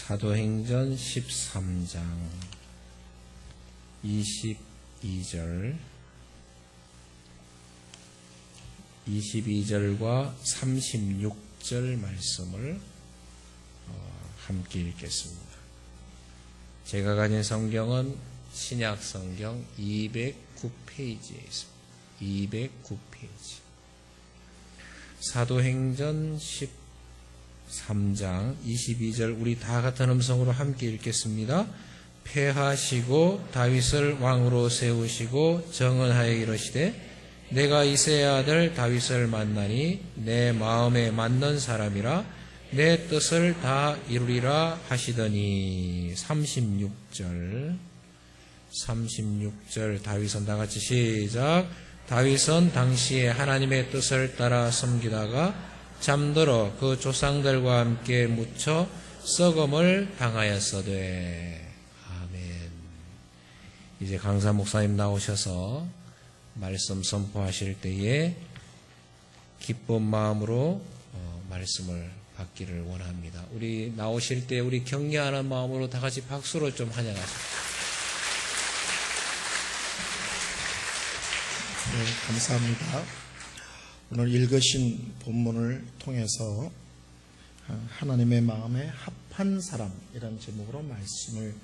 사도행전 13장 22절과 36절 말씀을 함께 읽겠습니다. 제가 가진 성경은 신약 성경 209페이지에 있습니다. 209페이지. 사도행전 13장 22절 우리 다 같은 음성으로 함께 읽겠습니다. 패하시고 다윗을 왕으로 세우시고 정언하여 이르시되 내가 이새의 아들 다윗을 만나니 내 마음에 맞는 사람이라 내 뜻을 다 이루리라 하시더니 36절 다윗은 다같이 시작. 다윗은 당시에 하나님의 뜻을 따라 섬기다가 잠들어 그 조상들과 함께 묻혀 썩음을 당하였으되. 아멘. 이제 강사 목사님 나오셔서 말씀 선포하실 때에 기쁜 마음으로 말씀을 받기를 원합니다. 우리 나오실 때 우리 격려하는 마음으로 다 같이 박수로 좀 환영하십시오. 네, 감사합니다. 오늘 읽으신 본문을 통해서 하나님의 마음에 합한 사람이라는 제목으로 말씀을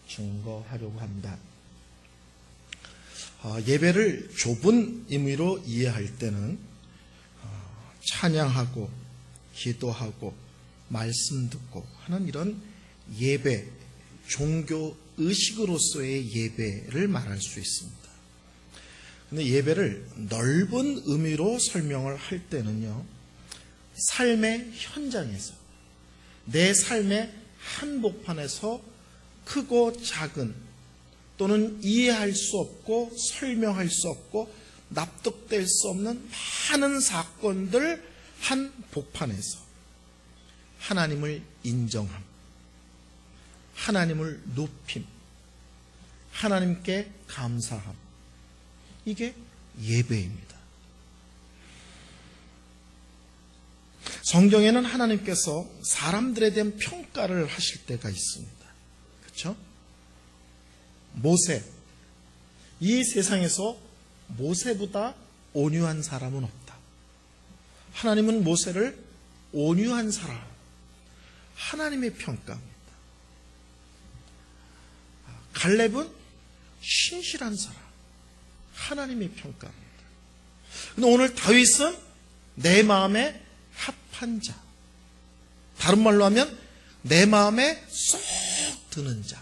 증거하려고 합니다. 예배를 좁은 의미로 이해할 때는 찬양하고 기도하고 말씀 듣고 하는 이런 예배, 종교 의식으로서의 예배를 말할 수 있습니다. 근데 예배를 넓은 의미로 설명을 할 때는요, 삶의 현장에서, 내 삶의 한복판에서 크고 작은 또는 이해할 수 없고 설명할 수 없고 납득될 수 없는 많은 사건들 한복판에서 하나님을 인정함, 하나님을 높임, 하나님께 감사함, 이게 예배입니다. 성경에는 하나님께서 사람들에 대한 평가를 하실 때가 있습니다. 그렇죠? 모세, 이 세상에서 모세보다 온유한 사람은 없다. 하나님은 모세를 온유한 사람, 하나님의 평가입니다. 갈렙은 신실한 사람, 하나님의 평가입니다. 근데 오늘 다윗은 내 마음에 합한 자, 다른 말로 하면 내 마음에 쏙 드는 자,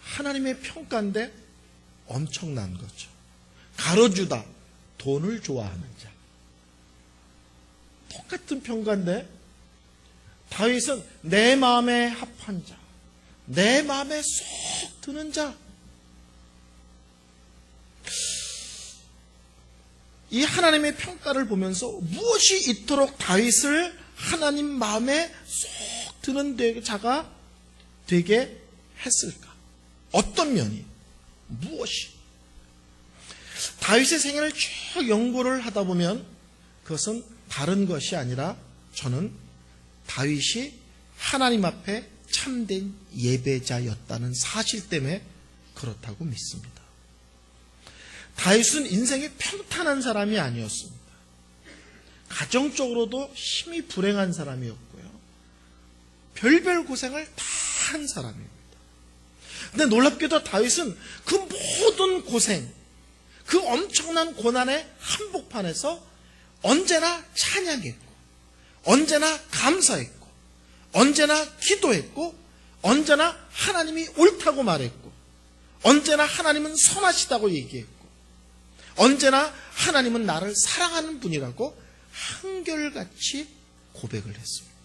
하나님의 평가인데 엄청난 거죠. 가로주다, 돈을 좋아하는 자. 똑같은 평가인데 다윗은 내 마음에 합한 자, 내 마음에 쏙 드는 자. 이 하나님의 평가를 보면서 무엇이 이토록 다윗을 하나님 마음에 쏙 드는 자가 되게 했을까? 어떤 면이? 무엇이? 다윗의 생애를 쭉 연구를 하다 보면 그것은 다른 것이 아니라 저는 다윗이 하나님 앞에 참된 예배자였다는 사실 때문에 그렇다고 믿습니다. 다윗은 인생이 평탄한 사람이 아니었습니다. 가정적으로도 힘이 불행한 사람이었고요. 별별 고생을 다 한 사람입니다. 근데 놀랍게도 다윗은 그 모든 고생, 그 엄청난 고난의 한복판에서 언제나 찬양했고, 언제나 감사했고, 언제나 기도했고, 언제나 하나님이 옳다고 말했고, 언제나 하나님은 선하시다고 얘기했고, 언제나 하나님은 나를 사랑하는 분이라고 한결같이 고백을 했습니다.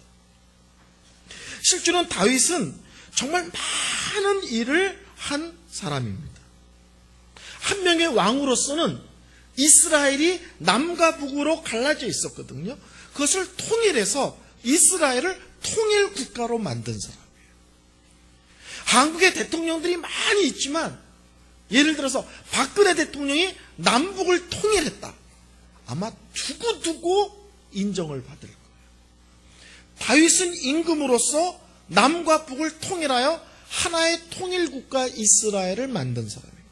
실제로는 다윗은 정말 많은 일을 한 사람입니다. 한 명의 왕으로서는 이스라엘이 남과 북으로 갈라져 있었거든요. 그것을 통일해서 이스라엘을 통일 국가로 만든 사람이에요. 한국의 대통령들이 많이 있지만 예를 들어서 박근혜 대통령이 남북을 통일했다. 아마 두고두고 인정을 받을 거예요. 다윗은 임금으로서 남과 북을 통일하여 하나의 통일국가 이스라엘을 만든 사람입니다.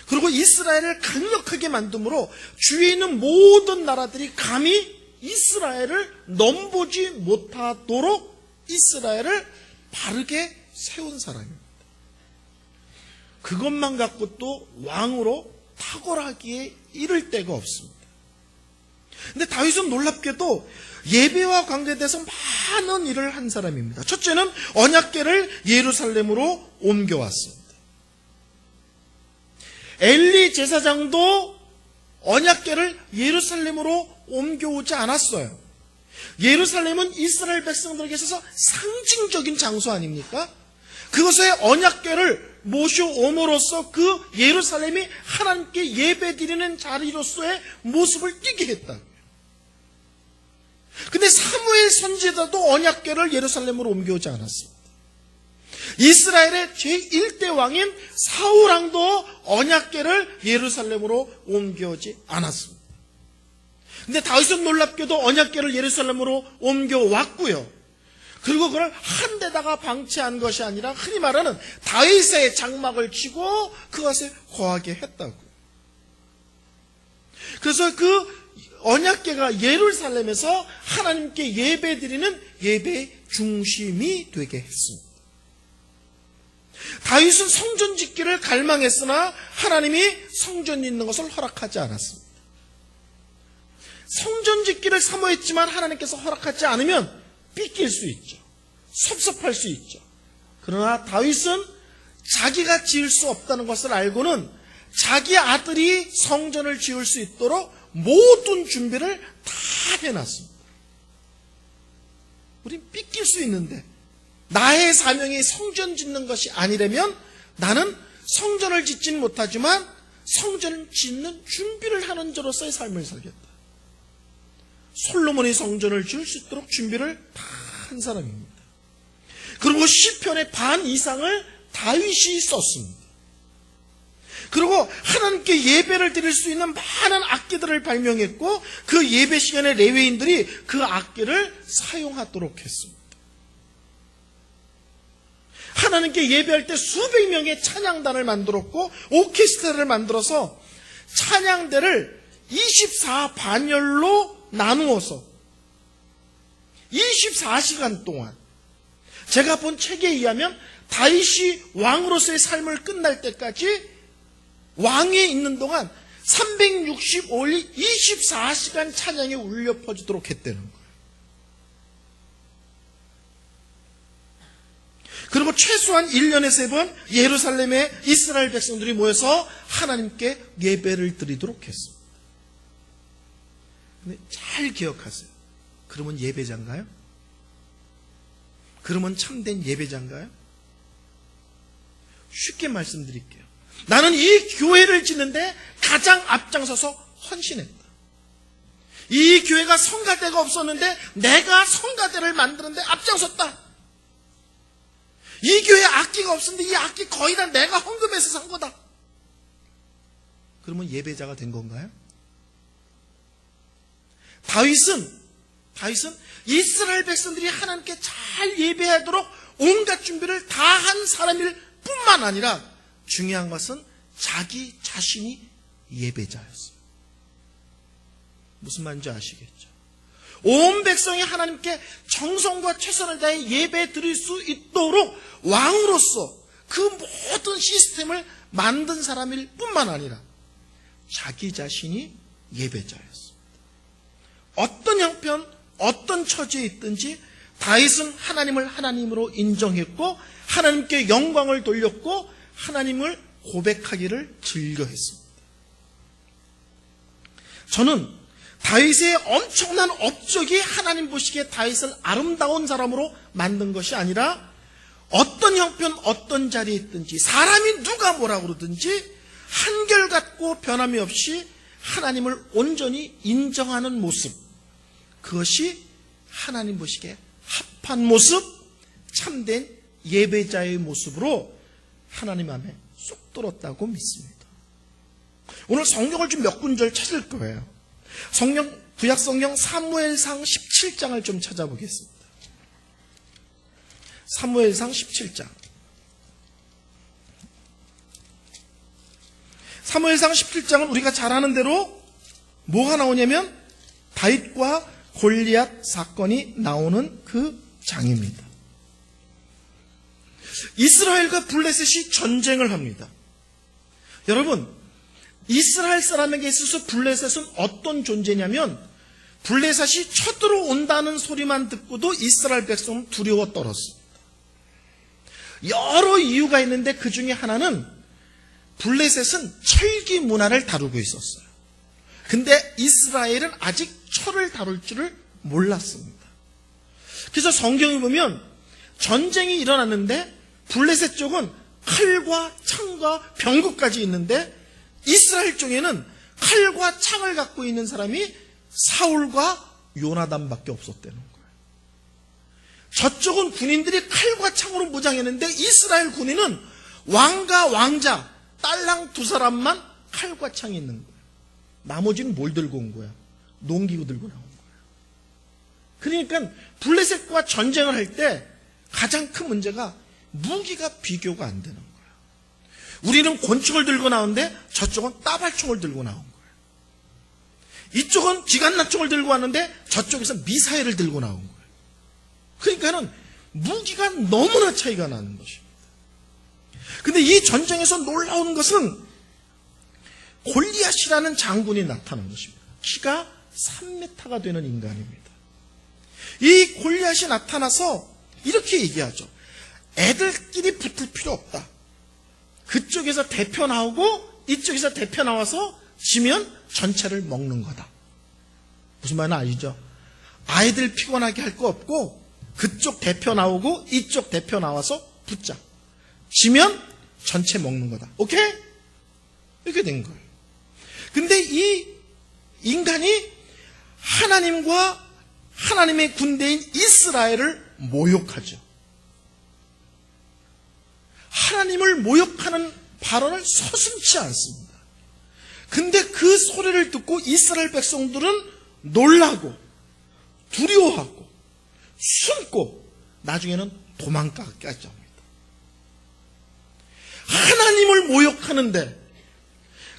그리고 이스라엘을 강력하게 만듦으로 주위에 있는 모든 나라들이 감히 이스라엘을 넘보지 못하도록 이스라엘을 바르게 세운 사람입니다. 그것만 갖고 또 왕으로 탁월하기에 이를 데가 없습니다. 근데 다윗은 놀랍게도 예배와 관계돼서 많은 일을 한 사람입니다. 첫째는 언약궤를 예루살렘으로 옮겨왔습니다. 엘리 제사장도 언약궤를 예루살렘으로 옮겨오지 않았어요. 예루살렘은 이스라엘 백성들에게 있어서 상징적인 장소 아닙니까? 그것에 언약궤를 모셔옴으로써 그 예루살렘이 하나님께 예배드리는 자리로서의 모습을 띠게 했다. 근데 사무엘 선지자도 언약궤를 예루살렘으로 옮겨오지 않았습니다. 이스라엘의 제1대 왕인 사울왕도 언약궤를 예루살렘으로 옮겨오지 않았습니다. 근데 다윗은 놀랍게도 언약궤를 예루살렘으로 옮겨왔고요. 그리고 그걸 한 데다가 방치한 것이 아니라 흔히 말하는 다윗의 장막을 치고 그것에 거하게 했다고요. 그래서 그 언약궤가 예루살렘에서 하나님께 예배드리는 예배의 중심이 되게 했습니다. 다윗은 성전 짓기를 갈망했으나 하나님이 성전 짓는 것을 허락하지 않았습니다. 성전 짓기를 사모했지만 하나님께서 허락하지 않으면 삐낄 수 있죠. 섭섭할 수 있죠. 그러나 다윗은 자기가 지을 수 없다는 것을 알고는 자기 아들이 성전을 지을 수 있도록 모든 준비를 다 해놨습니다. 우린 삐낄 수 있는데 나의 사명이 성전 짓는 것이 아니라면 나는 성전을 짓지는 못하지만 성전을 짓는 준비를 하는 자로서의 삶을 살겠다. 솔로몬이 성전을 지을 수 있도록 준비를 다 한 사람입니다. 그리고 시편의 반 이상을 다윗이 썼습니다. 그리고 하나님께 예배를 드릴 수 있는 많은 악기들을 발명했고 그 예배 시간에 레위인들이 그 악기를 사용하도록 했습니다. 하나님께 예배할 때 수백 명의 찬양단을 만들었고 오케스트라를 만들어서 찬양대를 24반열로 나누어서 24시간 동안 제가 본 책에 의하면 다윗이 왕으로서의 삶을 끝날 때까지 왕위에 있는 동안 365일 24시간 찬양이 울려 퍼지도록 했다는 거예요. 그리고 최소한 1년에 3번 예루살렘에 이스라엘 백성들이 모여서 하나님께 예배를 드리도록 했습니다. 근데 잘 기억하세요. 그러면 예배자인가요? 그러면 참된 예배자인가요? 쉽게 말씀드릴게요. 나는 이 교회를 짓는데 가장 앞장서서 헌신했다. 이 교회가 성가대가 없었는데 내가 성가대를 만드는데 앞장섰다. 이 교회에 악기가 없었는데 이 악기 거의 다 내가 헌금해서 산 거다. 그러면 예배자가 된 건가요? 다윗은 이스라엘 백성들이 하나님께 잘 예배하도록 온갖 준비를 다 한 사람일 뿐만 아니라 중요한 것은 자기 자신이 예배자였어요. 무슨 말인지 아시겠죠? 온 백성이 하나님께 정성과 최선을 다해 예배 드릴 수 있도록 왕으로서 그 모든 시스템을 만든 사람일 뿐만 아니라 자기 자신이 예배자였습니다. 어떤 형편, 어떤 처지에 있든지 다윗은 하나님을 하나님으로 인정했고 하나님께 영광을 돌렸고 하나님을 고백하기를 즐겨했습니다. 저는 다윗의 엄청난 업적이 하나님 보시기에 다윗을 아름다운 사람으로 만든 것이 아니라 어떤 형편, 어떤 자리에 있든지 사람이 누가 뭐라고 그러든지 한결같고 변함이 없이 하나님을 온전히 인정하는 모습, 그것이 하나님 보시기에 합한 모습, 참된 예배자의 모습으로 하나님 안에 쏙 들었다고 믿습니다. 오늘 성경을 좀 몇 군절 찾을 거예요. 성경 구약성경 사무엘상 17장을 좀 찾아보겠습니다. 사무엘상 17장. 사무엘상 17장은 우리가 잘 아는 대로 뭐가 나오냐면 다윗과 골리앗 사건이 나오는 그 장입니다. 이스라엘과 블레셋이 전쟁을 합니다. 여러분, 이스라엘 사람에게 있어서 블레셋은 어떤 존재냐면 블레셋이 쳐들어온다는 소리만 듣고도 이스라엘 백성은 두려워 떨었습니다. 여러 이유가 있는데 그 중에 하나는 블레셋은 철기 문화를 다루고 있었어요. 근데 이스라엘은 아직 철을 다룰 줄을 몰랐습니다. 그래서 성경에 보면 전쟁이 일어났는데 블레셋 쪽은 칼과 창과 병거까지 있는데 이스라엘 쪽에는 칼과 창을 갖고 있는 사람이 사울과 요나단밖에 없었다는 거예요. 저쪽은 군인들이 칼과 창으로 무장했는데 이스라엘 군인은 왕과 왕자, 딸랑 두 사람만 칼과 창이 있는 거예요. 나머지는 뭘 들고 온 거야? 농기구 들고 나온 거예요. 그러니까 블레셋과 전쟁을 할 때 가장 큰 문제가 무기가 비교가 안 되는 거예요. 우리는 권총을 들고 나오는데 저쪽은 따발총을 들고 나온 거예요. 이쪽은 기관총을 들고 왔는데 저쪽에서 미사일을 들고 나온 거예요. 그러니까는 무기가 너무나 차이가 나는 것입니다. 근데 이 전쟁에서 놀라운 것은 골리앗이라는 장군이 나타난 것입니다. 키가 3m가 되는 인간입니다. 이 골리앗이 나타나서 이렇게 얘기하죠. 애들끼리 붙을 필요 없다. 그쪽에서 대표 나오고 이쪽에서 대표 나와서 지면 전체를 먹는 거다. 무슨 말인지 아시죠? 아이들 피곤하게 할 거 없고 그쪽 대표 나오고 이쪽 대표 나와서 붙자. 지면 전체 먹는 거다. 오케이? 이렇게 된 거예요. 근데 이 인간이 하나님과 하나님의 군대인 이스라엘을 모욕하죠. 하나님을 모욕하는 발언을 서슴지 않습니다. 근데 그 소리를 듣고 이스라엘 백성들은 놀라고 두려워하고 숨고 나중에는 도망가까지 합니다. 하나님을 모욕하는데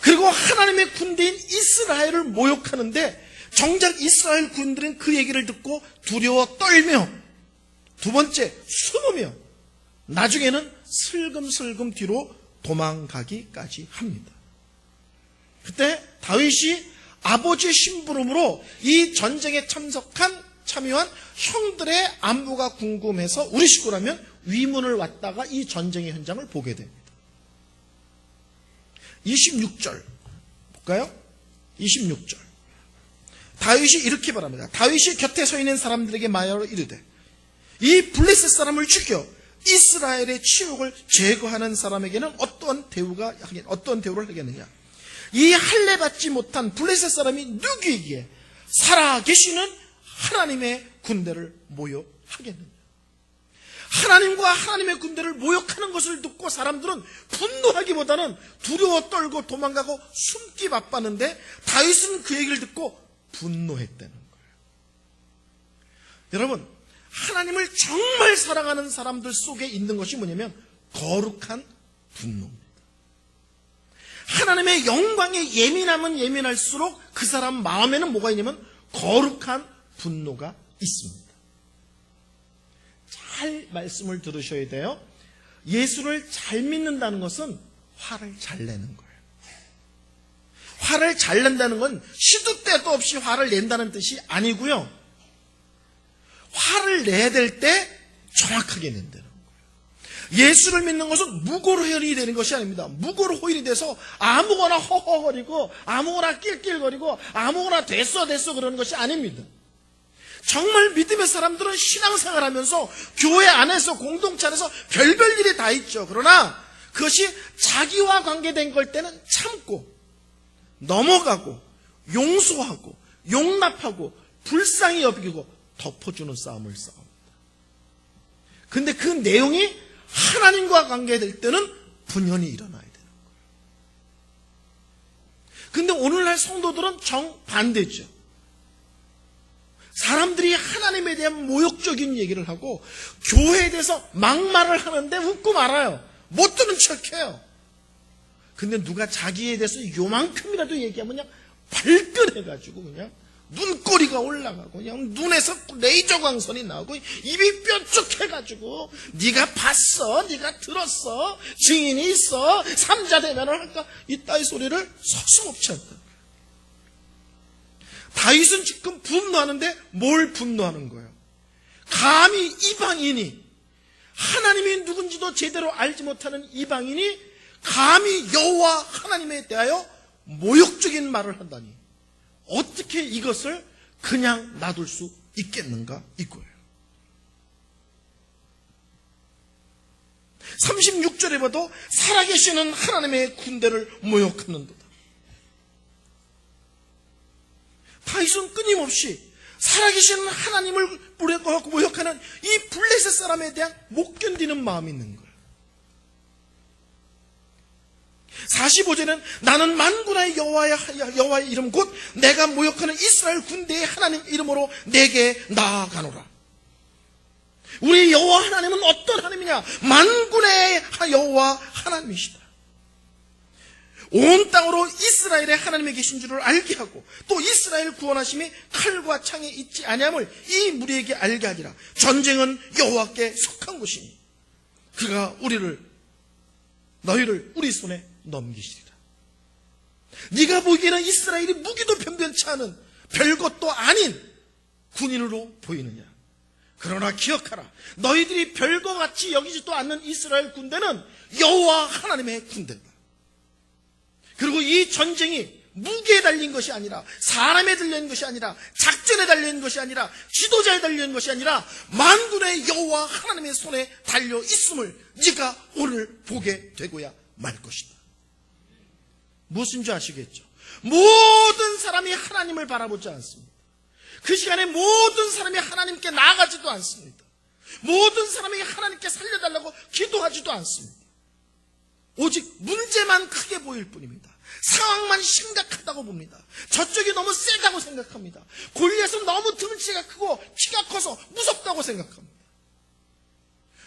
그리고 하나님의 군대인 이스라엘을 모욕하는데 정작 이스라엘 군들은 그 얘기를 듣고 두려워 떨며 두 번째 숨으며 나중에는 슬금슬금 뒤로 도망가기까지 합니다. 그때 다윗이 아버지의 심부름으로 이 전쟁에 참여한 형들의 안부가 궁금해서 우리 식구라면 위문을 왔다가 이 전쟁의 현장을 보게 됩니다. 26절 볼까요? 26절 다윗이 이렇게 말합니다. 다윗이 곁에 서 있는 사람들에게 말하여 이르되 이 블레셋 사람을 죽여 이스라엘의 치욕을 제거하는 사람에게는 어떤 대우를 하겠느냐. 이 할례 받지 못한 블레셋 사람이 누구이기에 살아계시는 하나님의 군대를 모욕하겠느냐. 하나님과 하나님의 군대를 모욕하는 것을 듣고 사람들은 분노하기보다는 두려워 떨고 도망가고 숨기 바빴는데 다윗은 그 얘기를 듣고 분노했다는 거예요. 여러분, 하나님을 정말 사랑하는 사람들 속에 있는 것이 뭐냐면 거룩한 분노입니다. 하나님의 영광에 예민하면 예민할수록 그 사람 마음에는 뭐가 있냐면 거룩한 분노가 있습니다. 잘 말씀을 들으셔야 돼요. 예수를 잘 믿는다는 것은 화를 잘 내는 거예요. 화를 잘 낸다는 건 시도 때도 없이 화를 낸다는 뜻이 아니고요. 화를 내야 될 때 정확하게 낸다는 거예요. 예수를 믿는 것은 무고로혈이 되는 것이 아닙니다. 무고로혈이 돼서 아무거나 허허거리고 아무거나 낄낄거리고 아무거나 됐어 그러는 것이 아닙니다. 정말 믿음의 사람들은 신앙생활하면서 교회 안에서 공동체 안에서 별별 일이 다 있죠. 그러나 그것이 자기와 관계된 걸 때는 참고 넘어가고 용서하고 용납하고 불쌍히 여기고 덮어주는 싸움을 싸웁니다. 근데 그 내용이 하나님과 관계될 때는 분연히 일어나야 되는 거예요. 근데 오늘날 성도들은 정반대죠. 사람들이 하나님에 대한 모욕적인 얘기를 하고 교회에 대해서 막말을 하는데 웃고 말아요. 못 듣는 척해요. 근데 누가 자기에 대해서 요만큼이라도 얘기하면 그냥 발끈해가지고 그냥 눈꼬리가 올라가고 그냥 눈에서 레이저 광선이 나오고 입이 뾰족해가지고 네가 봤어, 네가 들었어, 증인이 있어, 삼자 대면을 할까, 이따위 소리를 서슴없이 한다. 다윗은 지금 분노하는데 뭘 분노하는 거예요? 감히 이방인이, 하나님이 누군지도 제대로 알지 못하는 이방인이 감히 여호와 하나님에 대하여 모욕적인 말을 한다니, 어떻게 이것을 그냥 놔둘 수 있겠는가 이거예요. 36절에 봐도 살아계시는 하나님의 군대를 모욕하는도다. 다윗은 끊임없이 살아계시는 하나님을 모욕하는 이 블레셋 사람에 대한 못 견디는 마음이 있는 거예요. 45절은 나는 만군의 여호와의 이름 곧 내가 모욕하는 이스라엘 군대의 하나님 이름으로 내게 나아가노라. 우리 여호와 하나님은 어떤 하나님이냐? 만군의 여호와 하나님이시다. 온 땅으로 이스라엘의 하나님이 계신 줄을 알게 하고 또 이스라엘 구원하심이 칼과 창에 있지 아니함을 이 무리에게 알게 하리라. 전쟁은 여호와께 속한 것이니 그가 너희를 우리 손에 넘기시리라. 네가 보기에는 이스라엘이 무기도 변변치 않은 별것도 아닌 군인으로 보이느냐? 그러나 기억하라. 너희들이 별것같이 여기지도 않는 이스라엘 군대는 여호와 하나님의 군대다. 그리고 이 전쟁이 무기에 달린 것이 아니라, 사람에 달린 것이 아니라, 작전에 달린 것이 아니라, 지도자에 달린 것이 아니라 만군의 여호와 하나님의 손에 달려 있음을 네가 오늘 보게 되고야 말 것이다. 무슨 줄 아시겠죠? 모든 사람이 하나님을 바라보지 않습니다. 그 시간에 모든 사람이 하나님께 나아가지도 않습니다. 모든 사람이 하나님께 살려달라고 기도하지도 않습니다. 오직 문제만 크게 보일 뿐입니다. 상황만 심각하다고 봅니다. 저쪽이 너무 세다고 생각합니다. 골리앗은 너무 등치가 크고 키가 커서 무섭다고 생각합니다.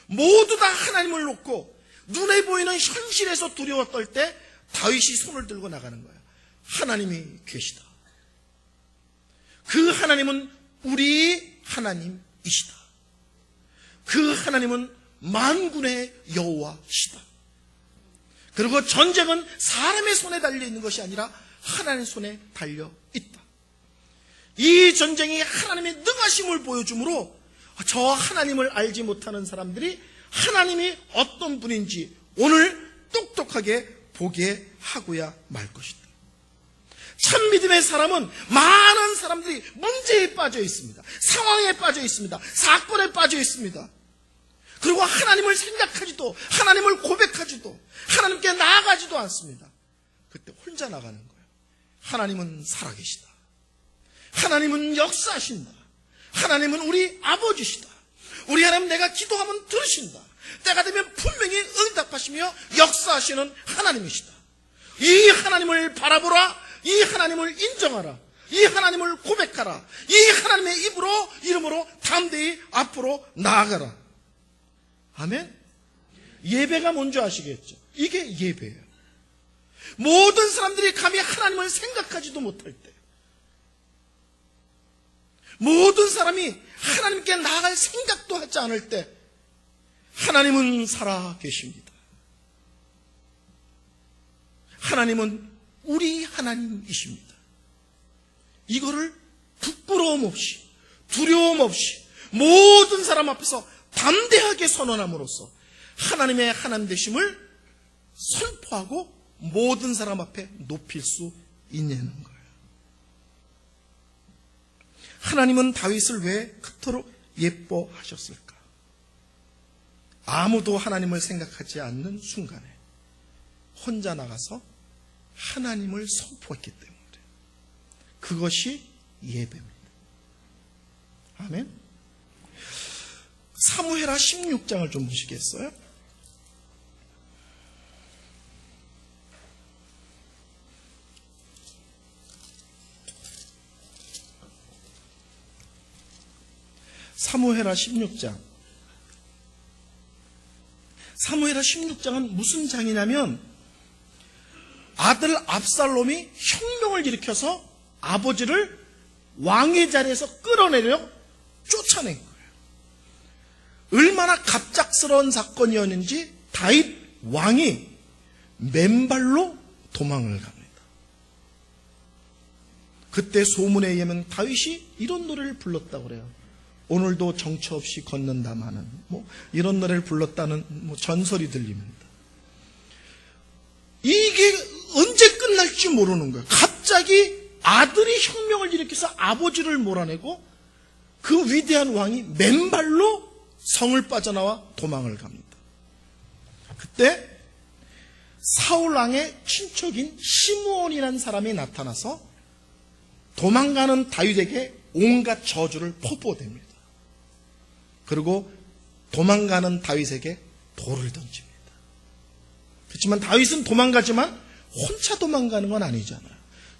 모두 다 하나님을 놓고 눈에 보이는 현실에서 두려워 떨 때 다윗이 손을 들고 나가는 거예요. 하나님이 계시다. 그 하나님은 우리 하나님이시다. 그 하나님은 만군의 여호와시다. 그리고 전쟁은 사람의 손에 달려 있는 것이 아니라 하나님의 손에 달려 있다. 이 전쟁이 하나님의 능하심을 보여주므로 저 하나님을 알지 못하는 사람들이 하나님이 어떤 분인지 오늘 똑똑하게 보게 하고야 말 것이다. 참 믿음의 사람은 많은 사람들이 문제에 빠져 있습니다. 상황에 빠져 있습니다. 사건에 빠져 있습니다. 그리고 하나님을 생각하지도, 하나님을 고백하지도, 하나님께 나아가지도 않습니다. 그때 혼자 나가는 거예요. 하나님은 살아계시다. 하나님은 역사하신다. 하나님은 우리 아버지시다. 우리 하나님 내가 기도하면 들으신다. 때가 되면 분명히 응답하시며 역사하시는 하나님이시다. 이 하나님을 바라보라. 이 하나님을 인정하라. 이 하나님을 고백하라. 이 하나님의 이름으로 담대히 앞으로 나아가라. 아멘? 예배가 뭔지 아시겠죠? 이게 예배예요. 모든 사람들이 감히 하나님을 생각하지도 못할 때, 모든 사람이 하나님께 나아갈 생각도 하지 않을 때 하나님은 살아 계십니다. 하나님은 우리 하나님이십니다. 이거를 부끄러움 없이, 두려움 없이 모든 사람 앞에서 담대하게 선언함으로써 하나님의 하나님 되심을 선포하고 모든 사람 앞에 높일 수 있냐는 거예요. 하나님은 다윗을 왜 그토록 예뻐하셨을까? 아무도 하나님을 생각하지 않는 순간에 혼자 나가서 하나님을 선포했기 때문에 그것이 예배입니다. 아멘. 사무엘하 16장을 좀 보시겠어요? 사무엘하 16장. 사무엘하 16장은 무슨 장이냐면 아들 압살롬이 혁명을 일으켜서 아버지를 왕의 자리에서 끌어내려 쫓아낸 거예요. 얼마나 갑작스러운 사건이었는지 다윗 왕이 맨발로 도망을 갑니다. 그때 소문에 의하면 다윗이 이런 노래를 불렀다고 그래요. 오늘도 정처 없이 걷는다마는 이런 노래를 불렀다는 전설이 들립니다. 이게 언제 끝날지 모르는 거예요. 갑자기 아들이 혁명을 일으켜서 아버지를 몰아내고 그 위대한 왕이 맨발로 성을 빠져나와 도망을 갑니다. 그때 사울 왕의 친척인 시므온이라는 사람이 나타나서 도망가는 다윗에게 온갖 저주를 포부됩니다. 그리고 도망가는 다윗에게 돌을 던집니다. 그렇지만 다윗은 도망가지만 혼자 도망가는 건 아니잖아요.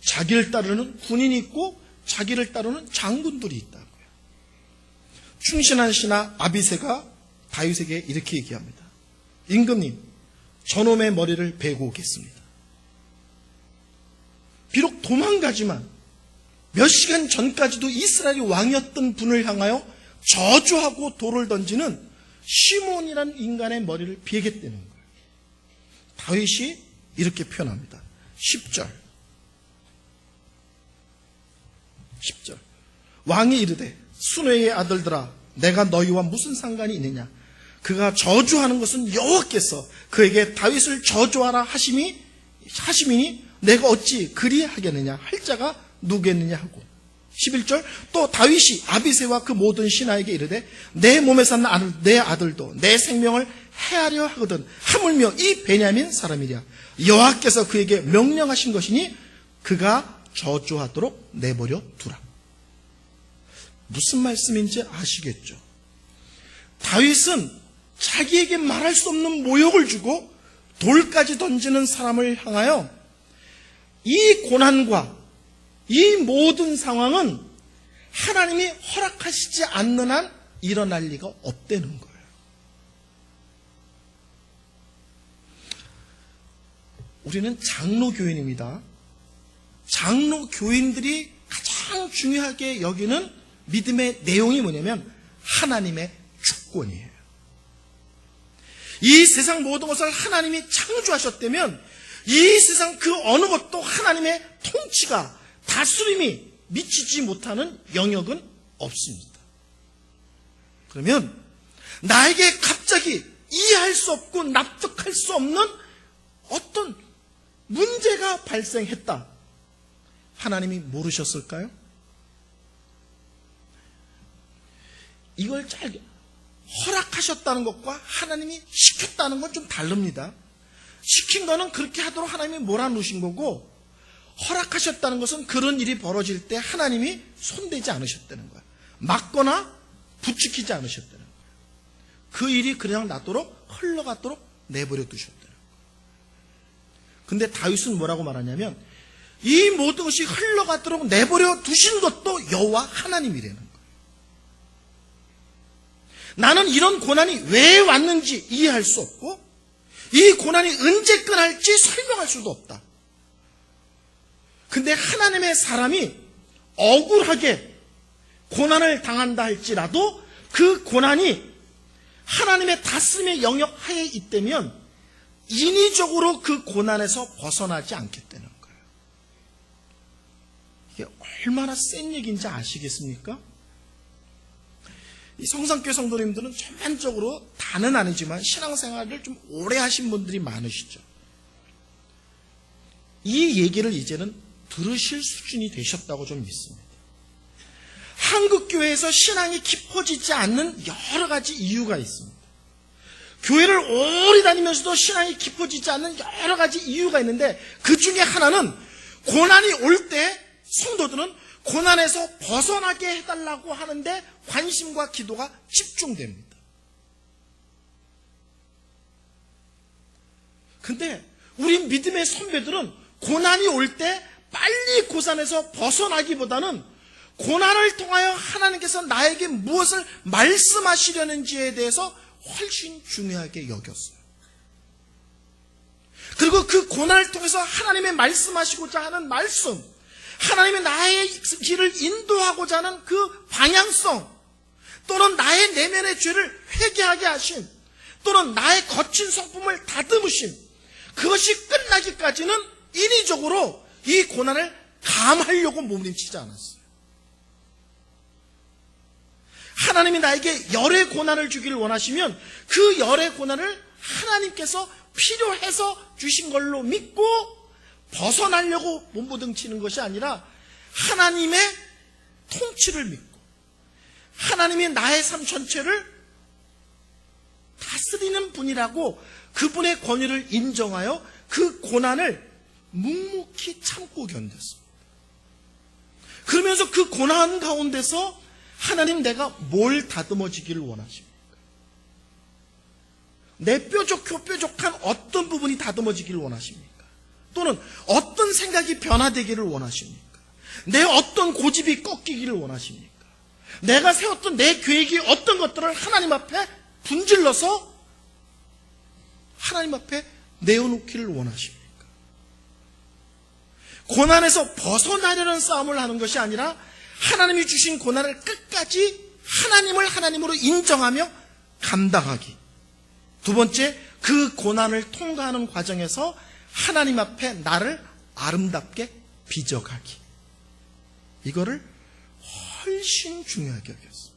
자기를 따르는 군인이 있고 자기를 따르는 장군들이 있다고요. 충신한 신하 아비새가 다윗에게 이렇게 얘기합니다. 임금님, 저놈의 머리를 베고 오겠습니다. 비록 도망가지만 몇 시간 전까지도 이스라엘의 왕이었던 분을 향하여 저주하고 돌을 던지는 시몬이라는 인간의 머리를 베겠다는 거예요. 다윗이 이렇게 표현합니다. 10절. 왕이 이르되 순회의 아들들아 내가 너희와 무슨 상관이 있느냐. 그가 저주하는 것은 여호와께서 그에게 다윗을 저주하라 하심이니 내가 어찌 그리하겠느냐 할 자가 누구겠느냐 하고 11절 또 다윗이 아비새와 그 모든 신하에게 이르되 내 몸에 산 내 아들도 내 생명을 해하려 하거든 하물며 이 베냐민 사람이랴 여호와께서 그에게 명령하신 것이니 그가 저주하도록 내버려 두라. 무슨 말씀인지 아시겠죠? 다윗은 자기에게 말할 수 없는 모욕을 주고 돌까지 던지는 사람을 향하여 이 고난과 이 모든 상황은 하나님이 허락하시지 않는 한 일어날 리가 없다는 거예요. 우리는 장로교인입니다. 장로교인들이 가장 중요하게 여기는 믿음의 내용이 뭐냐면 하나님의 주권이에요. 이 세상 모든 것을 하나님이 창조하셨다면 이 세상 그 어느 것도 하나님의 통치가 다스림이 미치지 못하는 영역은 없습니다. 그러면 나에게 갑자기 이해할 수 없고 납득할 수 없는 어떤 문제가 발생했다. 하나님이 모르셨을까요? 이걸 잘 허락하셨다는 것과 하나님이 시켰다는 건 좀 다릅니다. 시킨 거는 그렇게 하도록 하나님이 몰아놓으신 거고 허락하셨다는 것은 그런 일이 벌어질 때 하나님이 손대지 않으셨다는 거예요. 막거나 부추기지 않으셨다는 거예요. 그 일이 그냥 놔도록 흘러가도록 내버려 두셨다는 거예요. 근데 다윗은 뭐라고 말하냐면 이 모든 것이 흘러가도록 내버려 두신 것도 여호와 하나님이라는 거예요. 나는 이런 고난이 왜 왔는지 이해할 수 없고 이 고난이 언제 끝날지 설명할 수도 없다. 근데 하나님의 사람이 억울하게 고난을 당한다 할지라도 그 고난이 하나님의 다스림의 영역 하에 있다면 인위적으로 그 고난에서 벗어나지 않겠다는 거예요. 이게 얼마나 센 얘기인지 아시겠습니까? 이 성산교회 성도님들은 전반적으로 다는 아니지만 신앙생활을 좀 오래 하신 분들이 많으시죠. 이 얘기를 이제는 들으실 수준이 되셨다고 좀 믿습니다. 한국교회에서 신앙이 깊어지지 않는 여러 가지 이유가 있습니다. 교회를 오래 다니면서도 신앙이 깊어지지 않는 여러 가지 이유가 있는데 그 중에 하나는 고난이 올 때 성도들은 고난에서 벗어나게 해달라고 하는데 관심과 기도가 집중됩니다. 근데 우리 믿음의 선배들은 고난이 올 때 빨리 고난에서 벗어나기보다는 고난을 통하여 하나님께서 나에게 무엇을 말씀하시려는지에 대해서 훨씬 중요하게 여겼어요. 그리고 그 고난을 통해서 하나님의 말씀하시고자 하는 말씀, 하나님의 나의 길을 인도하고자 하는 그 방향성, 또는 나의 내면의 죄를 회개하게 하심, 또는 나의 거친 성품을 다듬으심, 그것이 끝나기까지는 인위적으로 이 고난을 감하려고 몸부림치지 않았어요. 하나님이 나에게 열의 고난을 주기를 원하시면 그 열의 고난을 하나님께서 필요해서 주신 걸로 믿고 벗어나려고 몸부림치는 것이 아니라 하나님의 통치를 믿고 하나님이 나의 삶 전체를 다스리는 분이라고 그분의 권위를 인정하여 그 고난을 묵묵히 참고 견뎠습니다. 그러면서 그 고난 가운데서 하나님, 내가 뭘 다듬어지기를 원하십니까? 내 뾰족한 어떤 부분이 다듬어지기를 원하십니까? 또는 어떤 생각이 변화되기를 원하십니까? 내 어떤 고집이 꺾이기를 원하십니까? 내가 세웠던 내 계획이 어떤 것들을 하나님 앞에 분질러서 하나님 앞에 내어놓기를 원하십니까? 고난에서 벗어나려는 싸움을 하는 것이 아니라 하나님이 주신 고난을 끝까지 하나님을 하나님으로 인정하며 감당하기. 두 번째, 그 고난을 통과하는 과정에서 하나님 앞에 나를 아름답게 빚어가기. 이거를 훨씬 중요하게 여겼습니다.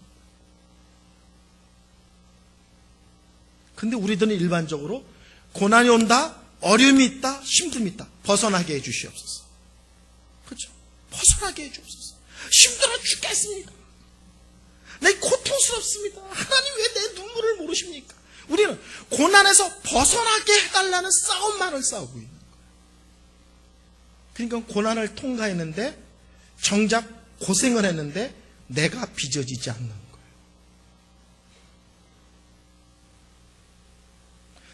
근데 우리들은 일반적으로 고난이 온다, 어려움이 있다, 힘듦이 있다, 벗어나게 해주시옵소서. 그렇죠? 벗어나게 해주옵소서. 힘들어 죽겠습니다. 내 고통스럽습니다. 하나님, 왜 내 눈물을 모르십니까? 우리는 고난에서 벗어나게 해달라는 싸움만을 싸우고 있는 거예요. 그러니까 고난을 통과했는데, 정작 고생을 했는데 내가 빚어지지 않는 거예요.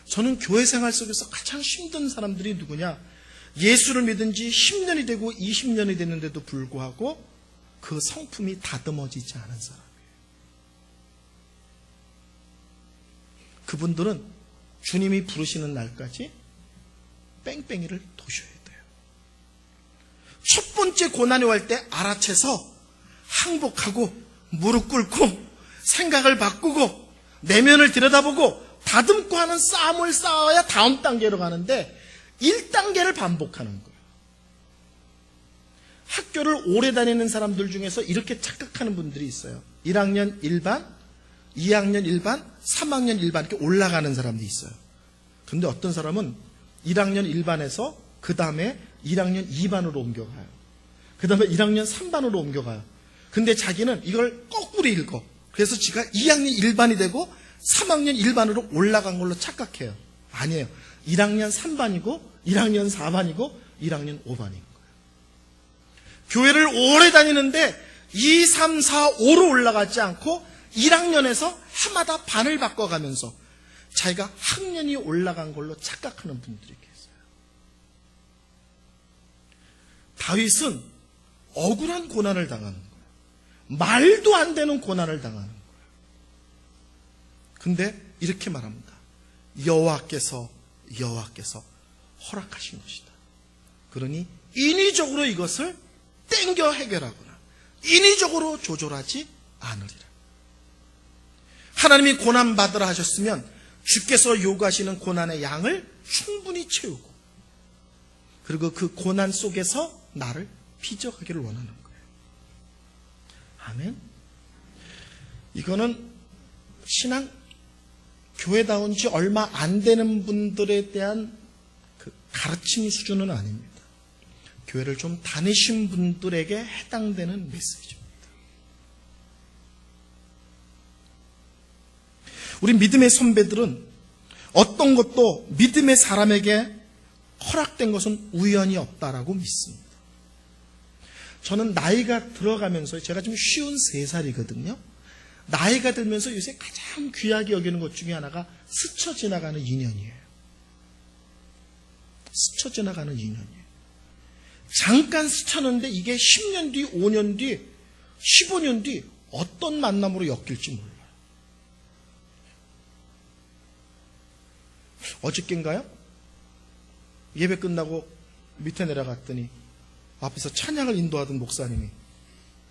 저는 교회 생활 속에서 가장 힘든 사람들이 누구냐? 예수를 믿은 지 10년이 되고 20년이 됐는데도 불구하고 그 성품이 다듬어지지 않은 사람이에요. 그분들은 주님이 부르시는 날까지 뺑뺑이를 도셔야 돼요. 첫 번째 고난이 올 때 알아채서 항복하고 무릎 꿇고 생각을 바꾸고 내면을 들여다보고 다듬고 하는 싸움을 쌓아야 다음 단계로 가는데 1단계를 반복하는 거예요. 학교를 오래 다니는 사람들 중에서 이렇게 착각하는 분들이 있어요. 1학년 1반, 2학년 1반, 3학년 1반 이렇게 올라가는 사람들이 있어요. 근데 어떤 사람은 1학년 1반에서 그 다음에 1학년 2반으로 옮겨가요. 그 다음에 1학년 3반으로 옮겨가요. 근데 자기는 이걸 거꾸로 읽어. 그래서 지가 2학년 1반이 되고 3학년 1반으로 올라간 걸로 착각해요. 아니에요. 1학년 3반이고 1학년 4반이고 1학년 5반인 거예요. 교회를 오래 다니는데 2, 3, 4, 5로 올라가지 않고 1학년에서 해마다 반을 바꿔가면서 자기가 학년이 올라간 걸로 착각하는 분들이 계세요. 다윗은 억울한 고난을 당하는 거예요. 말도 안 되는 고난을 당하는 거예요. 근데 이렇게 말합니다. 여호와께서 허락하신 것이다. 그러니 인위적으로 이것을 땡겨 해결하거나 인위적으로 조절하지 않으리라. 하나님이 고난 받으라 하셨으면 주께서 요구하시는 고난의 양을 충분히 채우고 그리고 그 고난 속에서 나를 빚어가기를 원하는 거예요. 아멘. 이거는 신앙 교회다운 지 얼마 안 되는 분들에 대한 그 가르침의 수준은 아닙니다. 교회를 좀 다니신 분들에게 해당되는 메시지입니다. 우리 믿음의 선배들은 어떤 것도 믿음의 사람에게 허락된 것은 우연히 없다라고 믿습니다. 저는 나이가 들어가면서 제가 지금 53살이거든요. 나이가 들면서 요새 가장 귀하게 여기는 것 중에 하나가 스쳐 지나가는 인연이에요. 스쳐 지나가는 인연이에요. 잠깐 스쳤는데 이게 10년 뒤, 5년 뒤 15년 뒤 어떤 만남으로 엮일지 몰라요. 어저께인가요? 예배 끝나고 밑에 내려갔더니 앞에서 찬양을 인도하던 목사님이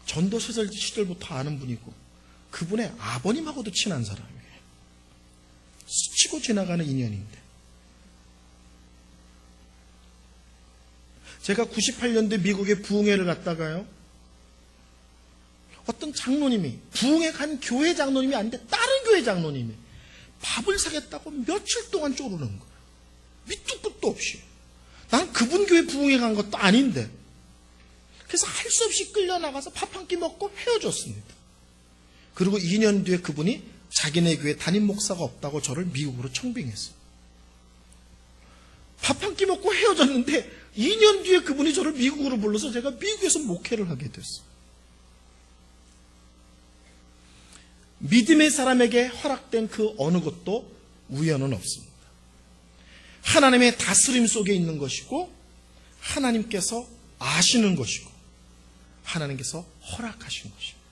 전도 시절부터 아는 분이고 그분의 아버님하고도 친한 사람이에요. 스치고 지나가는 인연인데 제가 98년도에 미국에 부흥회를 갔다가요, 어떤 장로님이, 부흥회 간 교회 장로님이 아닌데 다른 교회 장로님이 밥을 사겠다고 며칠 동안 쪼르는 거예요. 밑도 끝도 없이. 난 그분 교회 부흥회 간 것도 아닌데. 그래서 할 수 없이 끌려나가서 밥 한 끼 먹고 헤어졌습니다. 그리고 2년 뒤에 그분이 자기네 교회 담임 목사가 없다고 저를 미국으로 청빙했어요. 밥 한 끼 먹고 헤어졌는데 2년 뒤에 그분이 저를 미국으로 불러서 제가 미국에서 목회를 하게 됐어요. 믿음의 사람에게 허락된 그 어느 것도 우연은 없습니다. 하나님의 다스림 속에 있는 것이고 하나님께서 아시는 것이고 하나님께서 허락하신 것입니다.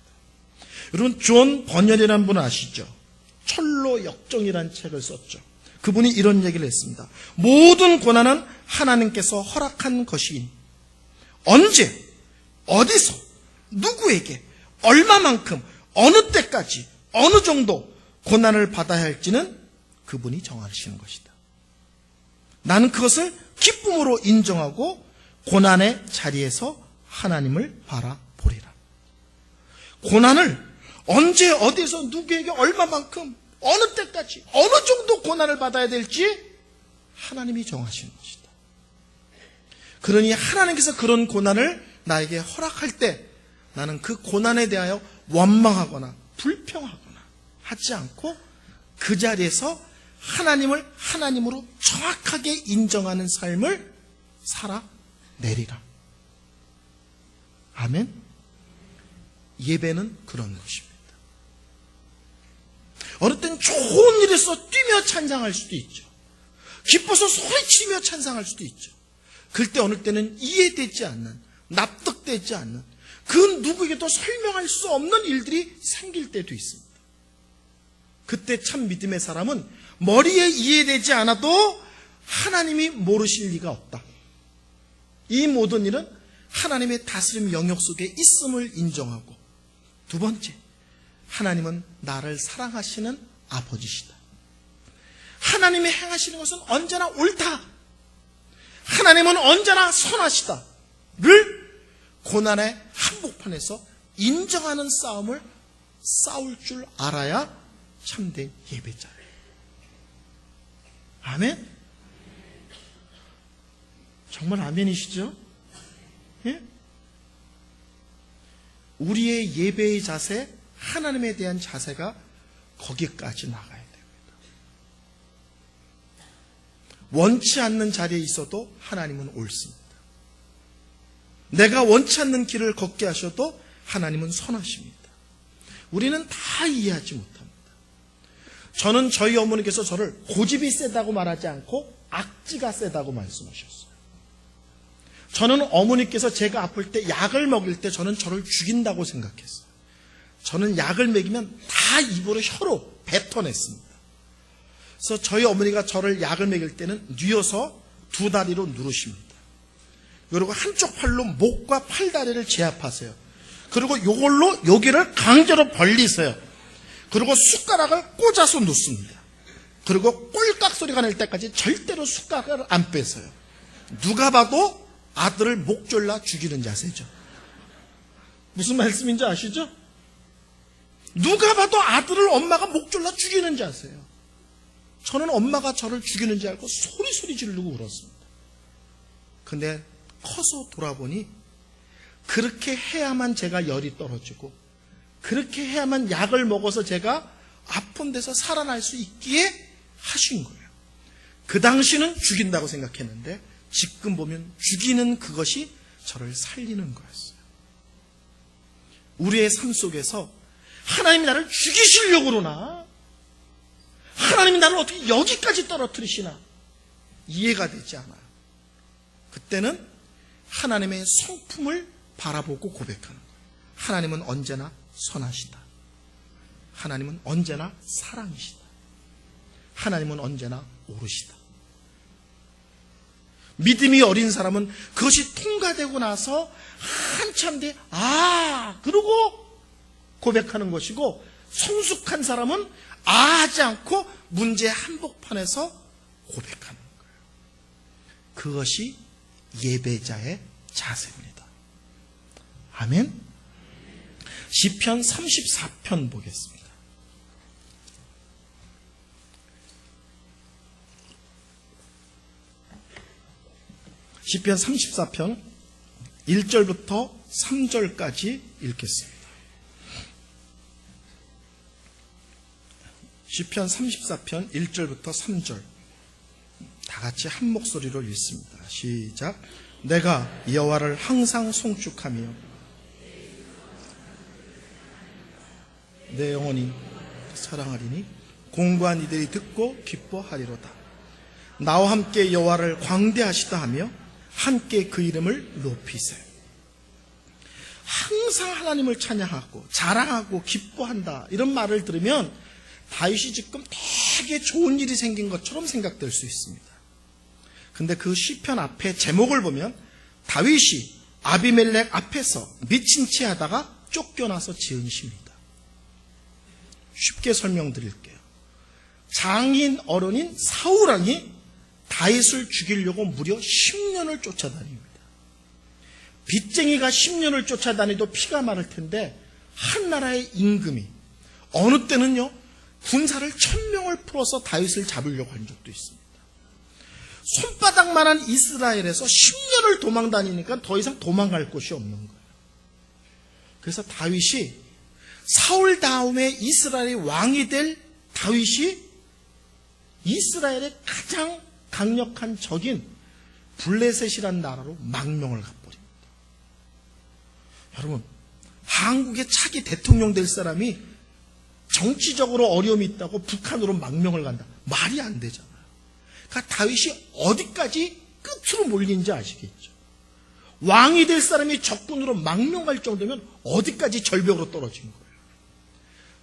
여러분, 존 번연이라는 분 아시죠? 철로 역정이라는 책을 썼죠. 그분이 이런 얘기를 했습니다. 모든 고난은 하나님께서 허락한 것이니 언제, 어디서, 누구에게, 얼마만큼, 어느 때까지, 어느 정도 고난을 받아야 할지는 그분이 정하시는 것이다. 나는 그것을 기쁨으로 인정하고 고난의 자리에서 하나님을 바라보리라. 고난을 언제, 어디서, 누구에게, 얼마만큼, 어느 때까지, 어느 정도 고난을 받아야 될지 하나님이 정하시는 것이다. 그러니 하나님께서 그런 고난을 나에게 허락할 때 나는 그 고난에 대하여 원망하거나 불평하거나 하지 않고 그 자리에서 하나님을 하나님으로 정확하게 인정하는 삶을 살아내리라. 아멘. 예배는 그런 것입니다. 어느 때는 좋은 일에서 뛰며 찬양할 수도 있죠. 기뻐서 소리치며 찬양할 수도 있죠. 그때 어느 때는 이해되지 않는, 납득되지 않는, 그 누구에게도 설명할 수 없는 일들이 생길 때도 있습니다. 그때 참 믿음의 사람은 머리에 이해되지 않아도 하나님이 모르실 리가 없다. 이 모든 일은 하나님의 다스림 영역 속에 있음을 인정하고, 두 번째, 하나님은 나를 사랑하시는 아버지시다. 하나님이 행하시는 것은 언제나 옳다. 하나님은 언제나 선하시다. 를 고난의 한복판에서 인정하는 싸움을 싸울 줄 알아야 참된 예배자예요. 아멘? 정말 아멘이시죠? 예? 우리의 예배의 자세, 하나님에 대한 자세가 거기까지 나가야 됩니다. 원치 않는 자리에 있어도 하나님은 옳습니다. 내가 원치 않는 길을 걷게 하셔도 하나님은 선하십니다. 우리는 다 이해하지 못합니다. 저는 저희 어머니께서 저를 고집이 세다고 말하지 않고 악지가 세다고 말씀하셨어요. 저는 어머니께서 제가 아플 때 약을 먹일 때 저는 저를 죽인다고 생각했어요. 저는 약을 먹이면 다 입으로 혀로 뱉어냈습니다. 그래서 저희 어머니가 저를 약을 먹일 때는 뉘어서 두 다리로 누르십니다. 그리고 한쪽 팔로 목과 팔다리를 제압하세요. 그리고 이걸로 여기를 강제로 벌리세요. 그리고 숟가락을 꽂아서 놓습니다. 그리고 꼴깍 소리가 날 때까지 절대로 숟가락을 안 빼세요. 누가 봐도 아들을 목 졸라 죽이는 자세죠. 무슨 말씀인지 아시죠? 누가 봐도 아들을 엄마가 목 졸라 죽이는 자세요. 저는 엄마가 저를 죽이는 줄 알고 소리 지르고 울었습니다. 근데 커서 돌아보니 그렇게 해야만 제가 열이 떨어지고 그렇게 해야만 약을 먹어서 제가 아픈 데서 살아날 수 있기에 하신 거예요. 그 당시는 죽인다고 생각했는데 지금 보면 죽이는 그것이 저를 살리는 거였어요. 우리의 삶 속에서 하나님이 나를 죽이시려고 그러나, 하나님이 나를 어떻게 여기까지 떨어뜨리시나 이해가 되지 않아요. 그때는 하나님의 성품을 바라보고 고백하는 거예요. 하나님은 언제나 선하시다. 하나님은 언제나 사랑이시다. 하나님은 언제나 옳으시다. 믿음이 어린 사람은 그것이 통과되고 나서 한참 뒤에 그러고 고백하는 것이고, 성숙한 사람은 하지 않고 문제의 한복판에서 고백하는 거예요. 그것이 예배자의 자세입니다. 아멘. 시편 34편 보겠습니다. 시편 34편 1절부터 3절까지 읽겠습니다. 시편 34편 1절부터 3절 다 같이 한 목소리로 읽습니다. 시작. 내가 여호와를 항상 송축하며 내 영혼이 사랑하리니 공고한 이들이 듣고 기뻐하리로다. 나와 함께 여호와를 광대하시다 하며 함께 그 이름을 높이세. 항상 하나님을 찬양하고 자랑하고 기뻐한다, 이런 말을 들으면 다윗이 지금 되게 좋은 일이 생긴 것처럼 생각될 수 있습니다. 근데 그 시편 앞에 제목을 보면 다윗이 아비멜렉 앞에서 미친 채 하다가 쫓겨나서 지은 시입니다. 쉽게 설명드릴게요. 장인 어른인 사울왕이 다윗을 죽이려고 무려 10년을 쫓아다닙니다. 빚쟁이가 10년을 쫓아다니도 피가 마를 텐데 한 나라의 임금이 어느 때는요 군사를 1000명을 풀어서 다윗을 잡으려고 한 적도 있습니다. 손바닥만한 이스라엘에서 10년을 도망다니니까 더 이상 도망갈 곳이 없는 거예요. 그래서 다윗이 사울 다음에 이스라엘의 왕이 될 다윗이 이스라엘의 가장 강력한 적인 블레셋이라는 나라로 망명을 가버립니다. 여러분, 한국의 차기 대통령 될 사람이 정치적으로 어려움이 있다고 북한으로 망명을 간다. 말이 안 되잖아요. 그러니까 다윗이 어디까지 끝으로 몰린지 아시겠죠? 왕이 될 사람이 적군으로 망명할 정도면 어디까지 절벽으로 떨어진 거예요.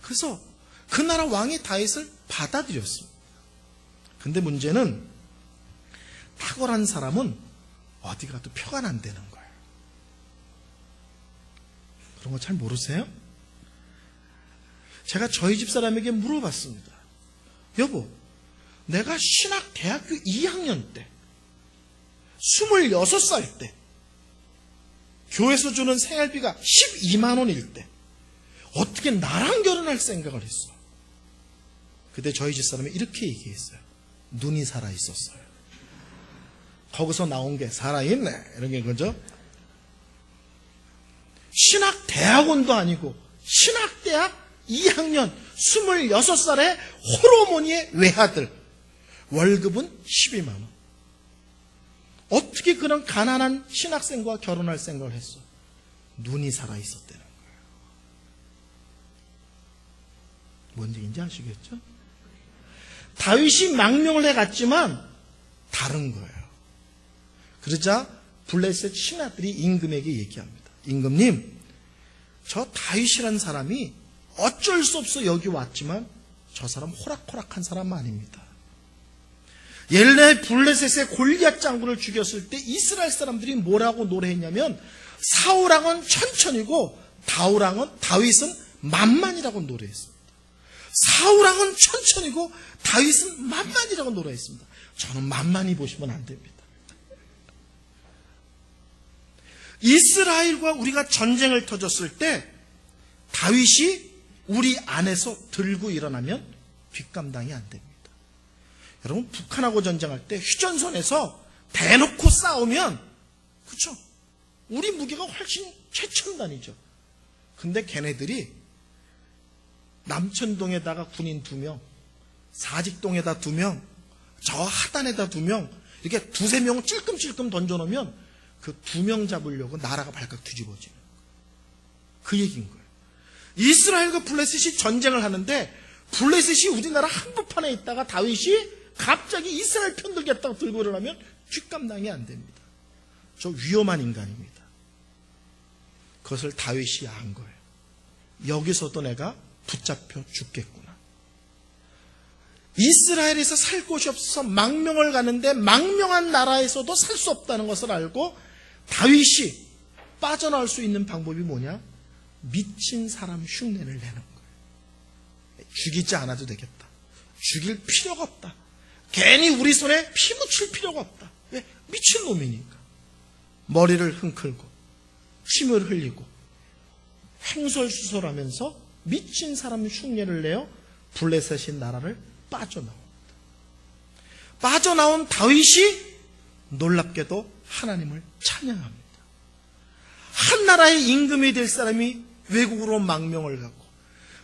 그래서 그 나라 왕이 다윗을 받아들였습니다. 근데 문제는 탁월한 사람은 어디 가도 표가 안 되는 거예요. 그런 거 잘 모르세요? 제가 저희 집 사람에게 물어봤습니다. 여보, 내가 신학 대학교 2학년 때 26살 때 교회에서 주는 생활비가 12만 원일 때 어떻게 나랑 결혼할 생각을 했어? 그때 저희 집 사람이 이렇게 얘기했어요. 눈이 살아있었어요. 거기서 나온 게 살아있네, 이런 게 그죠? 신학대학원도 아니고 신학대학 2학년 26살의 호르몬이의 외아들, 월급은 12만 원. 어떻게 그런 가난한 신학생과 결혼할 생각을 했어? 눈이 살아있었다는 거예요. 뭔 얘기인지 아시겠죠? 다윗이 망명을 해갔지만 다른 거예요. 그러자 블레셋 신하들이 임금에게 얘기합니다. 임금님, 저 다윗이라는 사람이 어쩔 수 없어 여기 왔지만 저 사람 호락호락한 사람 아닙니다. 옛날 블레셋의 골리앗 장군을 죽였을 때 이스라엘 사람들이 뭐라고 노래했냐면 사울왕은 천천히고 다윗은 만만이라고 노래했습니다. 사울왕은 천천히고 다윗은 만만이라고 노래했습니다. 저는 만만히 보시면 안 됩니다. 이스라엘과 우리가 전쟁을 터졌을 때 다윗이 우리 안에서 들고 일어나면 뒷감당이 안 됩니다. 여러분, 북한하고 전쟁할 때 휴전선에서 대놓고 싸우면, 그렇죠? 우리 무게가 훨씬 최첨단이죠. 근데 걔네들이 남천동에다가 군인 2명, 사직동에다 2명, 저 하단에다 2명, 이렇게 2-3명 찔끔찔끔 던져놓으면 그 2명 잡으려고 나라가 발칵 뒤집어지는 거예요. 그 얘기인 거예요. 이스라엘과 블레셋이 전쟁을 하는데 블레셋이 우리나라 한복판에 있다가 다윗이 갑자기 이스라엘 편들겠다고 들고 일어나면 뒷감당이 안 됩니다. 저 위험한 인간입니다. 그것을 다윗이 안 거예요. 여기서도 내가 붙잡혀 죽겠구나. 이스라엘에서 살 곳이 없어서 망명을 가는데 망명한 나라에서도 살 수 없다는 것을 알고 다윗이 빠져나올 수 있는 방법이 뭐냐? 미친 사람 흉내를 내는 거예요. 죽이지 않아도 되겠다. 죽일 필요가 없다. 괜히 우리 손에 피 묻힐 필요가 없다. 왜? 미친놈이니까. 머리를 흔들고 침을 흘리고 횡설수설하면서 미친 사람 흉내를 내어 블레셋인 나라를 빠져나옵니다. 빠져나온 다윗이 놀랍게도 하나님을 찬양합니다. 한 나라의 임금이 될 사람이 외국으로 망명을 가고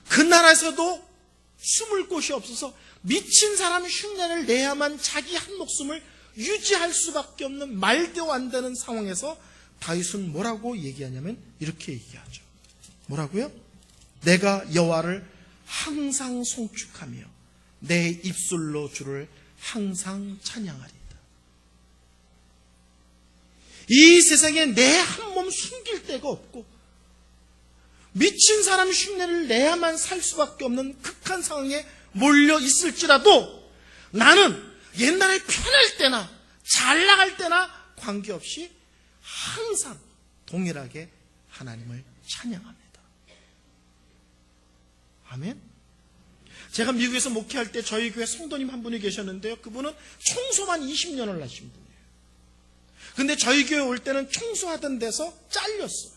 그 나라에서도 숨을 곳이 없어서 미친 사람 흉내를 내야만 자기 한 목숨을 유지할 수밖에 없는 말도 안 되는 상황에서 다윗은 뭐라고 얘기하냐면 이렇게 얘기하죠. 뭐라고요? 내가 여호와를 항상 송축하며 내 입술로 주를 항상 찬양하리다. 이 세상에 내 한 몸 숨길 데가 없고 미친 사람 흉내를 내야만 살 수밖에 없는 극한 상황에 몰려 있을지라도 나는 옛날에 편할 때나 잘 나갈 때나 관계없이 항상 동일하게 하나님을 찬양합니다. 아멘. 제가 미국에서 목회할 때 저희 교회 성도님 한 분이 계셨는데요. 그분은 청소만 20년을 하신 분이에요. 근데 저희 교회 올 때는 청소하던 데서 잘렸어요.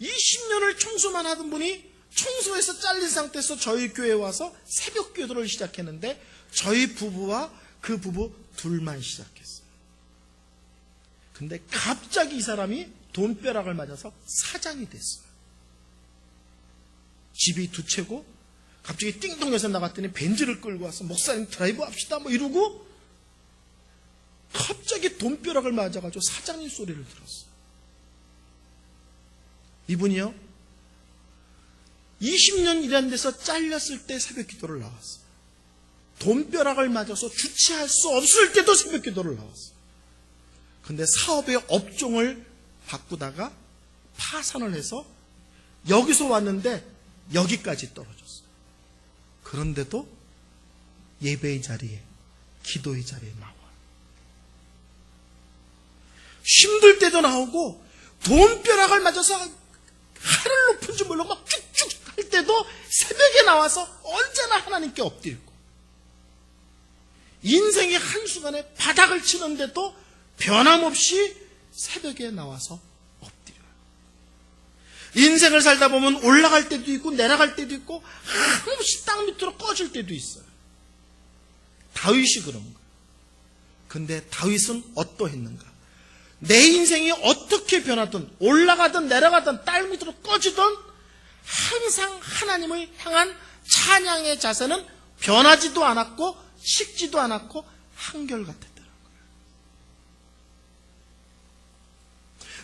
20년을 청소만 하던 분이 청소에서 잘린 상태에서 저희 교회에 와서 새벽 기도를 시작했는데 저희 부부와 그 부부 둘만 시작했어요. 근데 갑자기 이 사람이 돈벼락을 맞아서 사장이 됐어요. 집이 두 채고 갑자기 띵동해서 나갔더니 벤츠를 끌고 와서 목사님 드라이브 합시다 뭐 이러고 갑자기 돈벼락을 맞아가지고 사장님 소리를 들었어요. 이분이요 20년 일한 데서 잘렸을 때 새벽 기도를 나왔어요. 돈벼락을 맞아서 주체할 수 없을 때도 새벽 기도를 나왔어요. 근데 사업의 업종을 바꾸다가 파산을 해서 여기서 왔는데 여기까지 떨어졌어요. 그런데도 예배의 자리에 기도의 자리에 나와요. 힘들 때도 나오고 돈벼락을 맞아서 하늘 높은 줄 모르고 막 쭉쭉 할 때도 새벽에 나와서 언제나 하나님께 엎드리고 인생의 한순간에 바닥을 치는데도 변함없이 새벽에 나와서 엎드려요. 인생을 살다 보면 올라갈 때도 있고 내려갈 때도 있고 한없이 땅 밑으로 꺼질 때도 있어요. 다윗이 그런 거예요. 근데 다윗은 어떠했는가? 내 인생이 어떻게 변하든 올라가든 내려가든 땅 밑으로 꺼지든 항상 하나님을 향한 찬양의 자세는 변하지도 않았고 식지도 않았고 한결같았다는 거예요.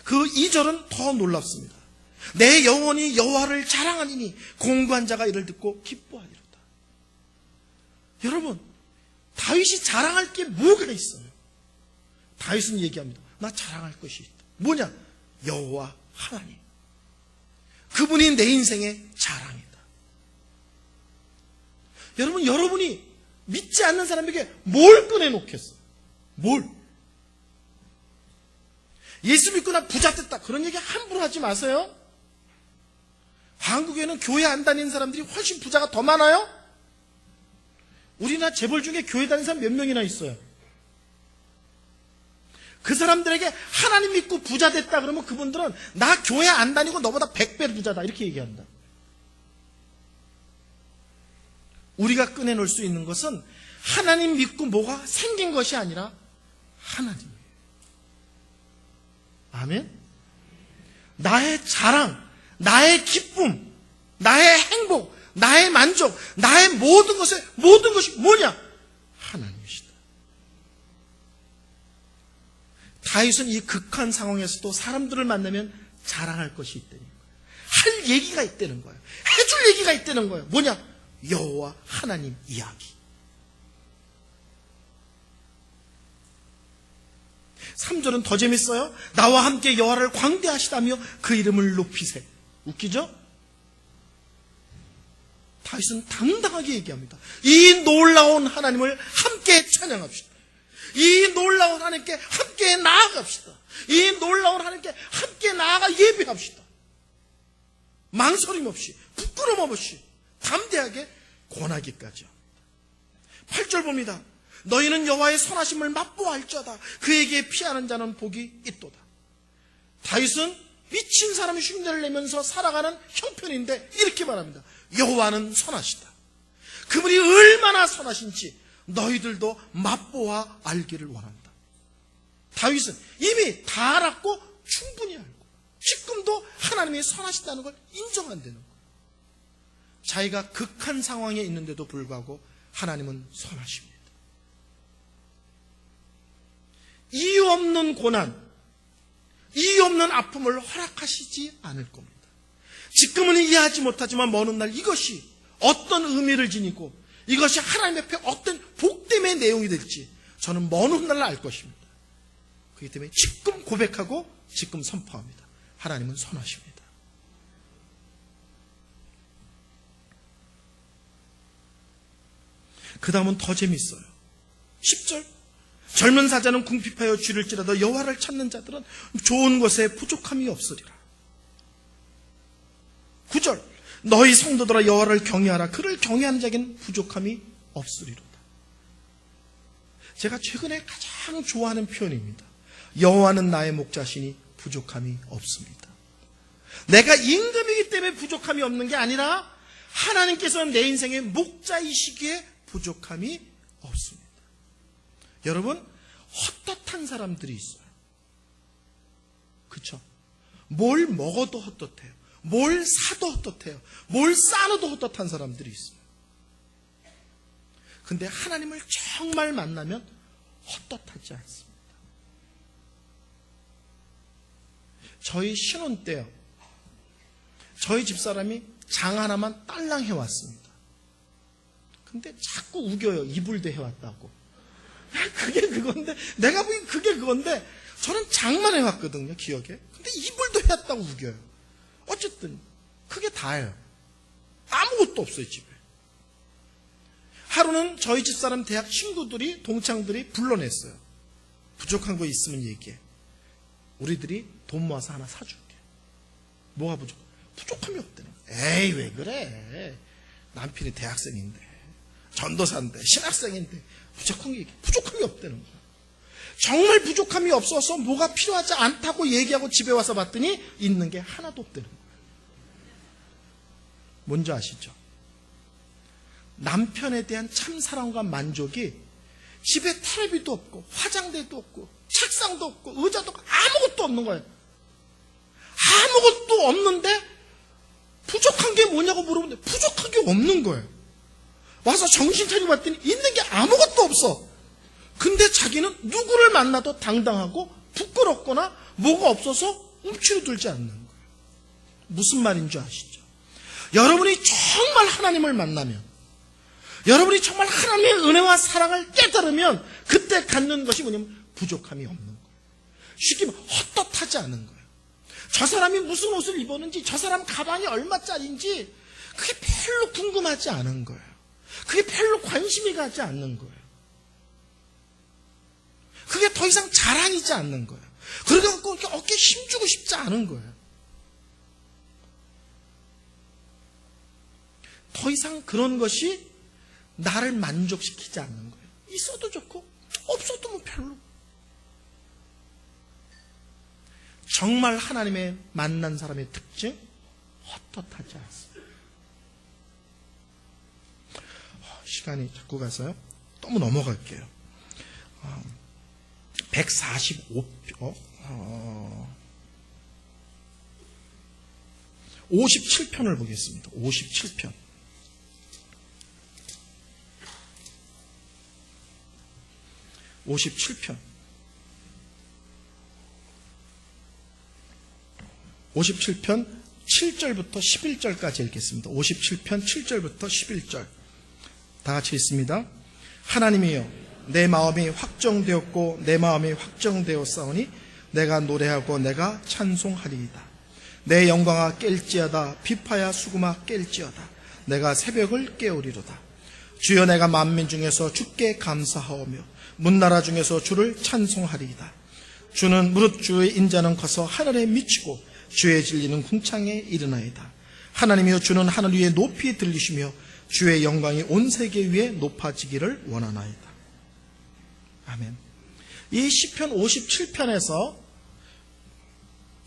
그 2절은 더 놀랍습니다. 내 영혼이 여호와를 자랑하니니 공부한 자가 이를 듣고 기뻐하리로다. 여러분, 다윗이 자랑할 게 뭐가 있어요? 다윗은 얘기합니다. 나 자랑할 것이 있다. 뭐냐? 여호와 하나님. 그분이 내 인생의 자랑이다. 여러분, 여러분이 믿지 않는 사람에게 뭘 꺼내놓겠어? 뭘? 예수 믿고 나 부자 됐다. 그런 얘기 함부로 하지 마세요. 한국에는 교회 안 다니는 사람들이 훨씬 부자가 더 많아요. 우리나라 재벌 중에 교회 다니는 사람 몇 명이나 있어요. 그 사람들에게 하나님 믿고 부자 됐다 그러면 그분들은 나 교회 안 다니고 너보다 100배 부자다 이렇게 얘기한다. 우리가 꺼내놓을 수 있는 것은 하나님 믿고 뭐가 생긴 것이 아니라 하나님이에요. 아멘? 나의 자랑, 나의 기쁨, 나의 행복, 나의 만족, 나의 모든 것이 뭐냐? 하나님이시다. 다윗은 이 극한 상황에서도 사람들을 만나면 자랑할 것이 있다는 거예요. 할 얘기가 있다는 거예요. 해줄 얘기가 있다는 거예요. 뭐냐? 여호와 하나님 이야기. 3절은 더 재밌어요. 나와 함께 여호와를 광대하시다며 그 이름을 높이세. 웃기죠? 다윗은 당당하게 얘기합니다. 이 놀라운 하나님을 함께 찬양합시다. 이 놀라운 하나님께 함께 나아갑시다. 이 놀라운 하나님께 함께 나아가 예배합시다. 망설임 없이, 부끄럼 없이 담대하게 권하기까지요. 8절 봅니다. 너희는 여호와의 선하심을 맛보아할지어다. 그에게 피하는 자는 복이 있도다. 다윗은 미친 사람이 흉내를 내면서 살아가는 형편인데 이렇게 말합니다. 여호와는 선하시다. 그분이 얼마나 선하신지 너희들도 맛보아 알기를 원한다. 다윗은 이미 다 알았고 충분히 알고 지금도 하나님이 선하시다는 걸 인정한다는 거예요. 자기가 극한 상황에 있는데도 불구하고 하나님은 선하십니다. 이유 없는 고난, 이유 없는 아픔을 허락하시지 않을 겁니다. 지금은 이해하지 못하지만 먼 훗날 이것이 어떤 의미를 지니고 이것이 하나님 앞에 어떤 복됨의 내용이 될지 저는 먼 훗날 알 것입니다. 그렇기 때문에 지금 고백하고 지금 선포합니다. 하나님은 선하십니다. 그 다음은 더 재밌어요. 10절. 젊은 사자는 궁핍하여 쥐를지라도 여호와를 찾는 자들은 좋은 것에 부족함이 없으리라. 9절. 너희 성도들아 여호와를 경외하라. 그를 경외하는 자에게는 부족함이 없으리로다. 제가 최근에 가장 좋아하는 표현입니다. 여호와는 나의 목자시니 부족함이 없습니다. 내가 임금이기 때문에 부족함이 없는 게 아니라 하나님께서는 내 인생의 목자이시기에 부족함이 없습니다. 여러분, 헛헛한 사람들이 있어요. 그렇죠? 뭘 먹어도 헛헛해요. 뭘 사도 헛헛해요. 뭘 싸놓도 헛헛한 사람들이 있어요. 근데 하나님을 정말 만나면 헛헛하지 않습니다. 저희 신혼 때요, 저희 집사람이 장 하나만 딸랑 해왔습니다. 근데 자꾸 우겨요. 이불도 해왔다고. 그게 그건데, 내가 보기엔 그게 그건데, 저는 장만 해왔거든요, 기억에. 근데 이불도 해왔다고 우겨요. 어쨌든, 그게 다예요. 아무것도 없어요, 집에. 하루는 저희 집사람 대학 친구들이, 동창들이 불러냈어요. 부족한 거 있으면 얘기해. 우리들이 돈 모아서 하나 사줄게. 뭐가 부족해? 부족함이 없다는 거야. 에이, 왜 그래? 남편이 대학생인데, 전도사인데, 신학생인데, 부족함이 없다는 거야. 정말 부족함이 없어서 뭐가 필요하지 않다고 얘기하고 집에 와서 봤더니 있는 게 하나도 없다는 거야. 뭔지 아시죠? 남편에 대한 참 사랑과 만족이 집에 텔레비도 없고 화장대도 없고 책상도 없고 의자도 없고 아무것도 없는 거예요. 아무것도 없는데 부족한 게 뭐냐고 물어보는데 부족한 게 없는 거예요. 와서 정신 차리고 봤더니 있는 게 아무것도 없어. 근데 자기는 누구를 만나도 당당하고 부끄럽거나 뭐가 없어서 움츠러들지 않는 거예요. 무슨 말인 줄 아시죠? 여러분이 정말 하나님을 만나면, 여러분이 정말 하나님의 은혜와 사랑을 깨달으면 그때 갖는 것이 뭐냐면 부족함이 없는 거예요. 쉽게 말하면 헛헛하지 않은 거예요. 저 사람이 무슨 옷을 입었는지, 저 사람 가방이 얼마짜리인지 그게 별로 궁금하지 않은 거예요. 그게 별로 관심이 가지 않는 거예요. 그게 더 이상 자랑이지 않는 거예요. 그러고 어깨에 힘주고 싶지 않은 거예요. 더 이상 그런 것이 나를 만족시키지 않는 거예요. 있어도 좋고 없어도 뭐 별로. 정말 하나님의 만난 사람의 특징, 헛헛하지 않습니다. 시간이 자꾸 가서요. 너무 넘어갈게요. 145표, 57편을 보겠습니다. 57편. 57편. 57편 7절부터 11절까지 읽겠습니다. 57편 7절부터 11절. 다 같이 읽습니다. 하나님이여, 내 마음이 확정되었고 내 마음이 확정되었사오니 내가 노래하고 내가 찬송하리이다. 내 영광아 깰지어다. 비파야 수금아 깰지어다. 내가 새벽을 깨우리로다. 주여 내가 만민 중에서 주께 감사하오며 문나라 중에서 주를 찬송하리이다. 주는 무릇 주의 인자는 커서 하늘에 미치고 주의 진리는 궁창에 이르나이다. 하나님이여 주는 하늘 위에 높이 들리시며 주의 영광이 온 세계 위에 높아지기를 원하나이다. 아멘. 이 시편 57편에서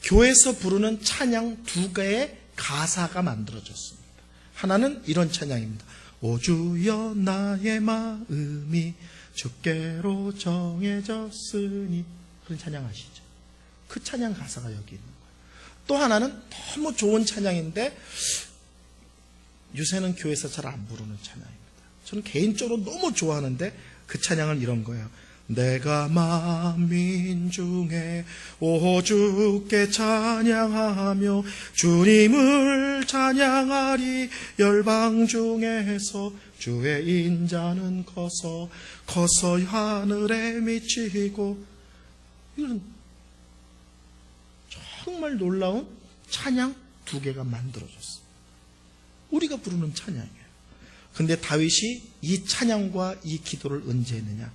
교회에서 부르는 찬양 두 개의 가사가 만들어졌습니다. 하나는 이런 찬양입니다. 오 주여 나의 마음이 주께로 정해졌으니, 그런 찬양 아시죠? 그 찬양 가사가 여기 있는 거예요. 또 하나는 너무 좋은 찬양인데 요새는 교회에서 잘 안 부르는 찬양입니다. 저는 개인적으로 너무 좋아하는데 그 찬양은 이런 거예요. 내가 만민 중에 오 주께 찬양하며 주님을 찬양하리. 열방 중에서 주의 인자는 커서 하늘에 미치고. 이런 정말 놀라운 찬양 두 개가 만들어졌어요. 우리가 부르는 찬양이에요. 근데 다윗이 이 찬양과 이 기도를 언제 했느냐?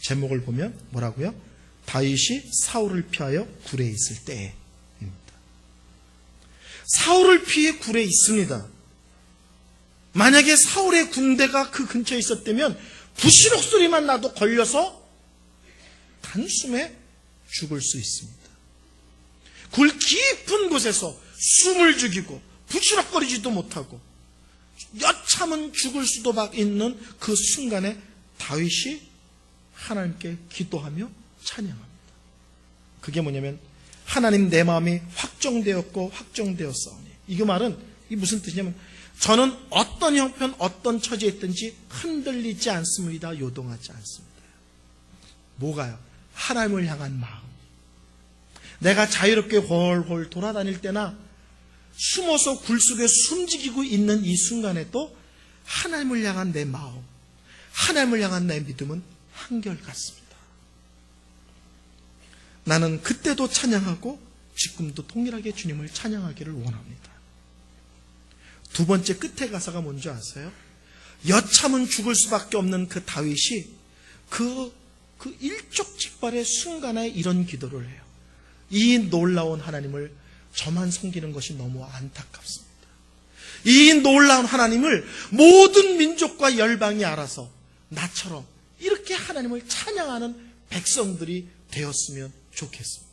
제목을 보면 뭐라고요? 다윗이 사울을 피하여 굴에 있을 때입니다. 사울을 피해 굴에 있습니다. 만약에 사울의 군대가 그 근처에 있었다면 부시럭 소리만 나도 걸려서 단숨에 죽을 수 있습니다. 굴 깊은 곳에서 숨을 죽이고 부시럭거리지도 못하고 여참은 죽을 수도 있는 그 순간에 다윗이 하나님께 기도하며 찬양합니다. 그게 뭐냐면 하나님 내 마음이 확정되었고 확정되었사오니. 이 말은 이 무슨 뜻이냐면 저는 어떤 형편 어떤 처지에 있든지 흔들리지 않습니다. 요동하지 않습니다. 뭐가요? 하나님을 향한 마음. 내가 자유롭게 홀홀 돌아다닐 때나 숨어서 굴 속에 숨지기고 있는 이 순간에도 하나님을 향한 내 마음, 하나님을 향한 내 믿음은 한결같습니다. 나는 그때도 찬양하고 지금도 동일하게 주님을 찬양하기를 원합니다. 두 번째 끝에 가사가 뭔지 아세요? 여참은 죽을 수밖에 없는 그 다윗이 그 일촉즉발의 순간에 이런 기도를 해요. 이 놀라운 하나님을 저만 섬기는 것이 너무 안타깝습니다. 이 놀라운 하나님을 모든 민족과 열방이 알아서 나처럼 이렇게 하나님을 찬양하는 백성들이 되었으면 좋겠습니다.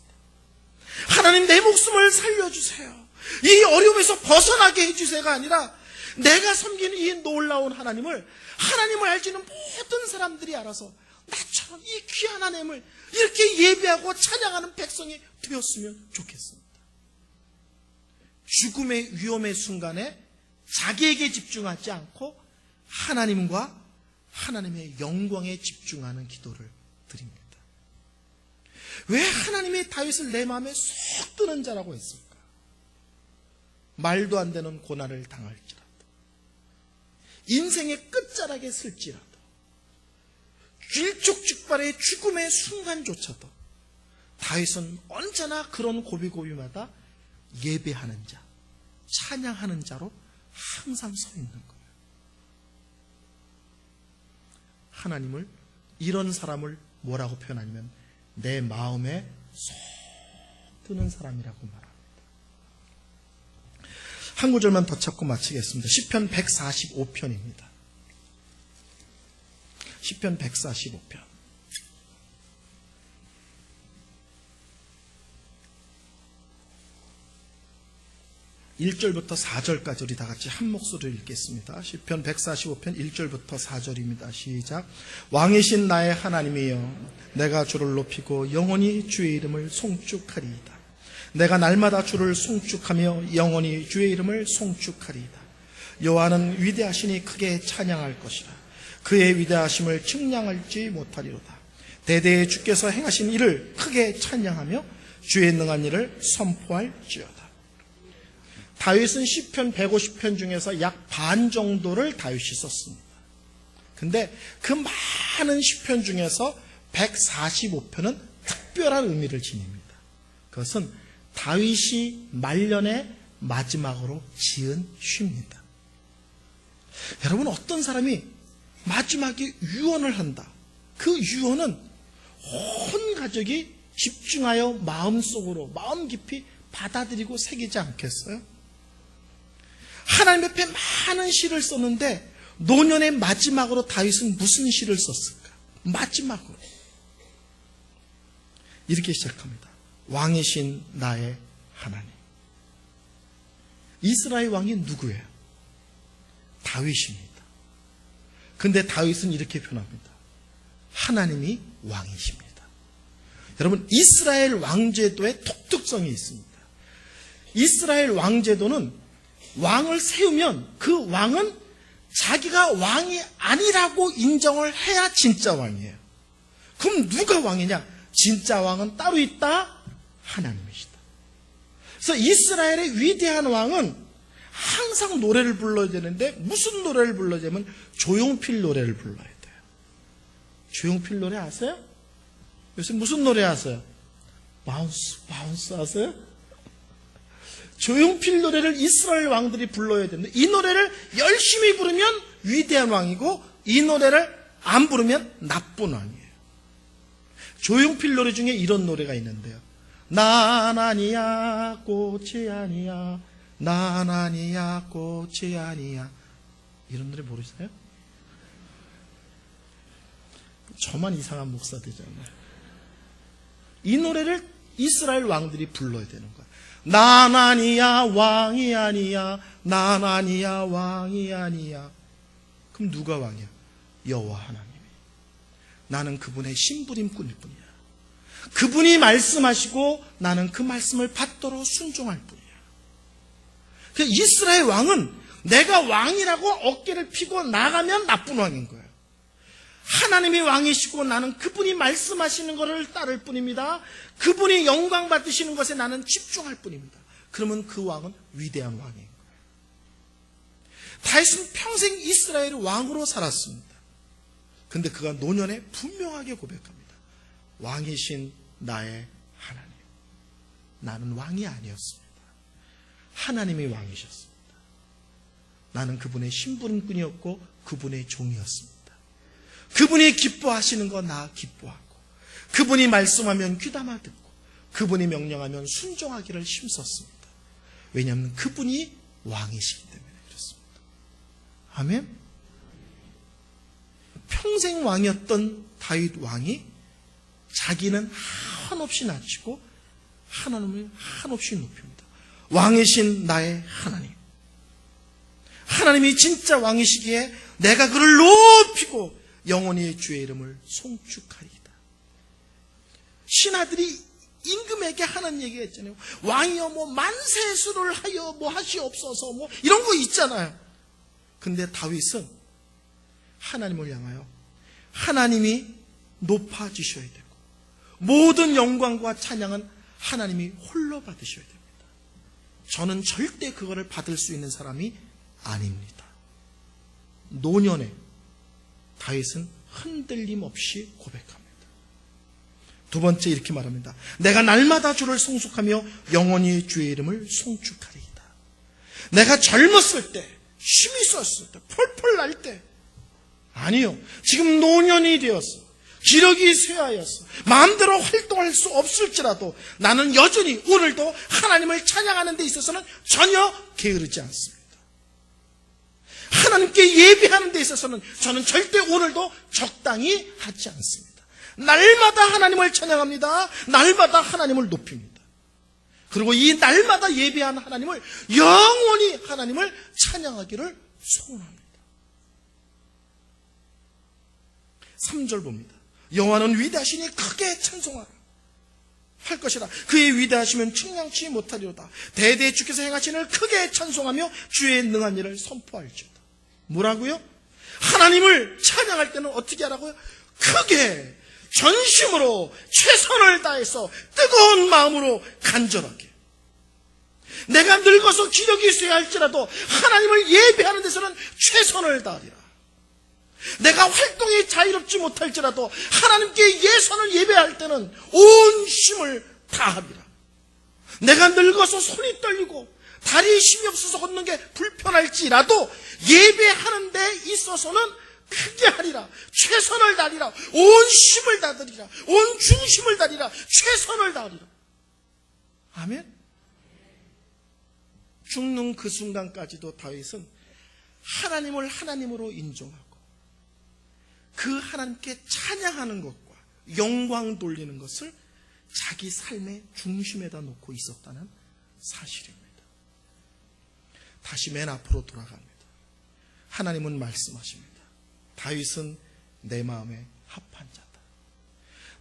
하나님 내 목숨을 살려주세요. 이 어려움에서 벗어나게 해주세요가 아니라 내가 섬기는 이 놀라운 하나님을 알지는 모든 사람들이 알아서 나처럼 이 귀한 하나님을 이렇게 예배하고 찬양하는 백성이 되었으면 좋겠습니다. 죽음의 위험의 순간에 자기에게 집중하지 않고 하나님과 하나님의 영광에 집중하는 기도를 드립니다. 왜 하나님이 다윗을 내 마음에 쏙 드는 자라고 했을까? 말도 안 되는 고난을 당할지라도, 인생의 끝자락에 설지라도, 일촉즉발의 죽음의 순간조차도 다윗은 언제나 그런 고비고비마다 예배하는 자, 찬양하는 자로 항상 서 있는 거예요. 하나님을, 이런 사람을 뭐라고 표현하냐면 내 마음에 쏙 드는 사람이라고 말합니다. 한 구절만 더 찾고 마치겠습니다. 시편 145편입니다. 시편 145편. 1절부터 4절까지 우리 다 같이 한 목소리로 읽겠습니다. 시편 145편 1절부터 4절입니다. 시작. 왕이신 나의 하나님이여, 내가 주를 높이고 영원히 주의 이름을 송축하리이다. 내가 날마다 주를 송축하며 영원히 주의 이름을 송축하리이다. 여호와는 위대하시니 크게 찬양할 것이라. 그의 위대하심을 측량할지 못하리로다. 대대에 주께서 행하신 일을 크게 찬양하며 주의 능한 일을 선포할지어다. 다윗은 시편 150편 중에서 약 반 정도를 다윗이 썼습니다. 근데 그 많은 시편 중에서 145편은 특별한 의미를 지닙니다. 그것은 다윗이 말년의 마지막으로 지은 시입니다. 여러분, 어떤 사람이 마지막에 유언을 한다. 그 유언은 온 가족이 집중하여 마음속으로, 마음 깊이 받아들이고 새기지 않겠어요? 하나님 앞에 많은 시를 썼는데 노년의 마지막으로 다윗은 무슨 시를 썼을까? 마지막으로 이렇게 시작합니다. 왕이신 나의 하나님. 이스라엘 왕이 누구예요? 다윗입니다. 근데 다윗은 이렇게 표현합니다. 하나님이 왕이십니다. 여러분, 이스라엘 왕제도의 독특성이 있습니다. 이스라엘 왕제도는 왕을 세우면 그 왕은 자기가 왕이 아니라고 인정을 해야 진짜 왕이에요. 그럼 누가 왕이냐? 진짜 왕은 따로 있다? 하나님이시다. 그래서 이스라엘의 위대한 왕은 항상 노래를 불러야 되는데 무슨 노래를 불러야 되면 조용필 노래를 불러야 돼요. 조용필 노래 아세요? 요새 무슨 노래 아세요? 바운스, 바운스 아세요? 조용필 노래를 이스라엘 왕들이 불러야 되는데 이 노래를 열심히 부르면 위대한 왕이고 이 노래를 안 부르면 나쁜 왕이에요. 조용필 노래 중에 이런 노래가 있는데요. 난 아니야 꽃이 아니야 난 아니야 꽃이 아니야. 이런 노래 모르세요? 저만 이상한 목사 되잖아요. 이 노래를 이스라엘 왕들이 불러야 되는 거야. 난 아니야 왕이 아니야 난 아니야 왕이 아니야. 그럼 누가 왕이야? 여호와 하나님이. 나는 그분의 심부름꾼일 뿐이야. 그분이 말씀하시고 나는 그 말씀을 받도록 순종할 뿐이야. 이스라엘 왕은 내가 왕이라고 어깨를 펴고 나가면 나쁜 왕인 거예요. 하나님이 왕이시고 나는 그분이 말씀하시는 것을 따를 뿐입니다. 그분이 영광 받으시는 것에 나는 집중할 뿐입니다. 그러면 그 왕은 위대한 왕인 거예요. 다윗은 평생 이스라엘 왕으로 살았습니다. 근데 그가 노년에 분명하게 고백합니다. 왕이신 나의 하나님. 나는 왕이 아니었습니다. 하나님이 왕이셨습니다. 나는 그분의 심부름꾼이었고 그분의 종이었습니다. 그분이 기뻐하시는 거 나 기뻐하고 그분이 말씀하면 귀담아 듣고 그분이 명령하면 순종하기를 힘썼습니다. 왜냐하면 그분이 왕이시기 때문에 그렇습니다. 아멘. 평생 왕이었던 다윗 왕이 자기는 한없이 낮추고 하나님을 한없이 높입니다. 왕이신 나의 하나님. 하나님이 진짜 왕이시기에 내가 그를 높이고 영원히 주의 이름을 송축하리이다. 신하들이 임금에게 하는 얘기가 있잖아요. 왕이여 뭐 만세수를 하여 뭐 하시옵소서 뭐 이런 거 있잖아요. 근데 다윗은 하나님을 향하여 하나님이 높아지셔야 되고 모든 영광과 찬양은 하나님이 홀로 받으셔야 됩니다. 저는 절대 그거를 받을 수 있는 사람이 아닙니다. 노년에 다윗은 흔들림 없이 고백합니다. 두 번째 이렇게 말합니다. 내가 날마다 주를 송축하며 영원히 주의 이름을 송축하리이다. 내가 젊었을 때, 힘이 있었을 때, 펄펄 날 때 아니요. 지금 노년이 되었어. 기력이 쇠하였어. 마음대로 활동할 수 없을지라도 나는 여전히 오늘도 하나님을 찬양하는 데 있어서는 전혀 게으르지 않습니다. 하나님께 예배하는 데 있어서는 저는 절대 오늘도 적당히 하지 않습니다. 날마다 하나님을 찬양합니다. 날마다 하나님을 높입니다. 그리고 이 날마다 예배하는 하나님을 영원히 하나님을 찬양하기를 소원합니다. 3절 봅니다. 여호와는 위대하시니 크게 찬송하라 할 것이라. 그의 위대하시면 측량치 못하리로다. 대대 주께서 행하신 일을 크게 찬송하며 주의 능한 일을 선포할지어다. 뭐라고요? 하나님을 찬양할 때는 어떻게 하라고요? 크게 전심으로 최선을 다해서 뜨거운 마음으로 간절하게. 내가 늙어서 기력이 쇠할지라도 하나님을 예배하는 데서는 최선을 다하리라. 내가 활동이 자유롭지 못할지라도 하나님께 예선을 예배할 때는 온 힘을 다하리라. 내가 늙어서 손이 떨리고 다리에 힘이 없어서 걷는 게 불편할지라도 예배하는 데 있어서는 크게 하리라. 최선을 다하리라. 온 힘을 다하리라. 온 중심을 다하리라. 최선을 다하리라. 아멘. 죽는 그 순간까지도 다윗은 하나님을 하나님으로 인정하고 그 하나님께 찬양하는 것과 영광 돌리는 것을 자기 삶의 중심에다 놓고 있었다는 사실입니다. 다시 맨 앞으로 돌아갑니다. 하나님은 말씀하십니다. 다윗은 내 마음에 합한 자다.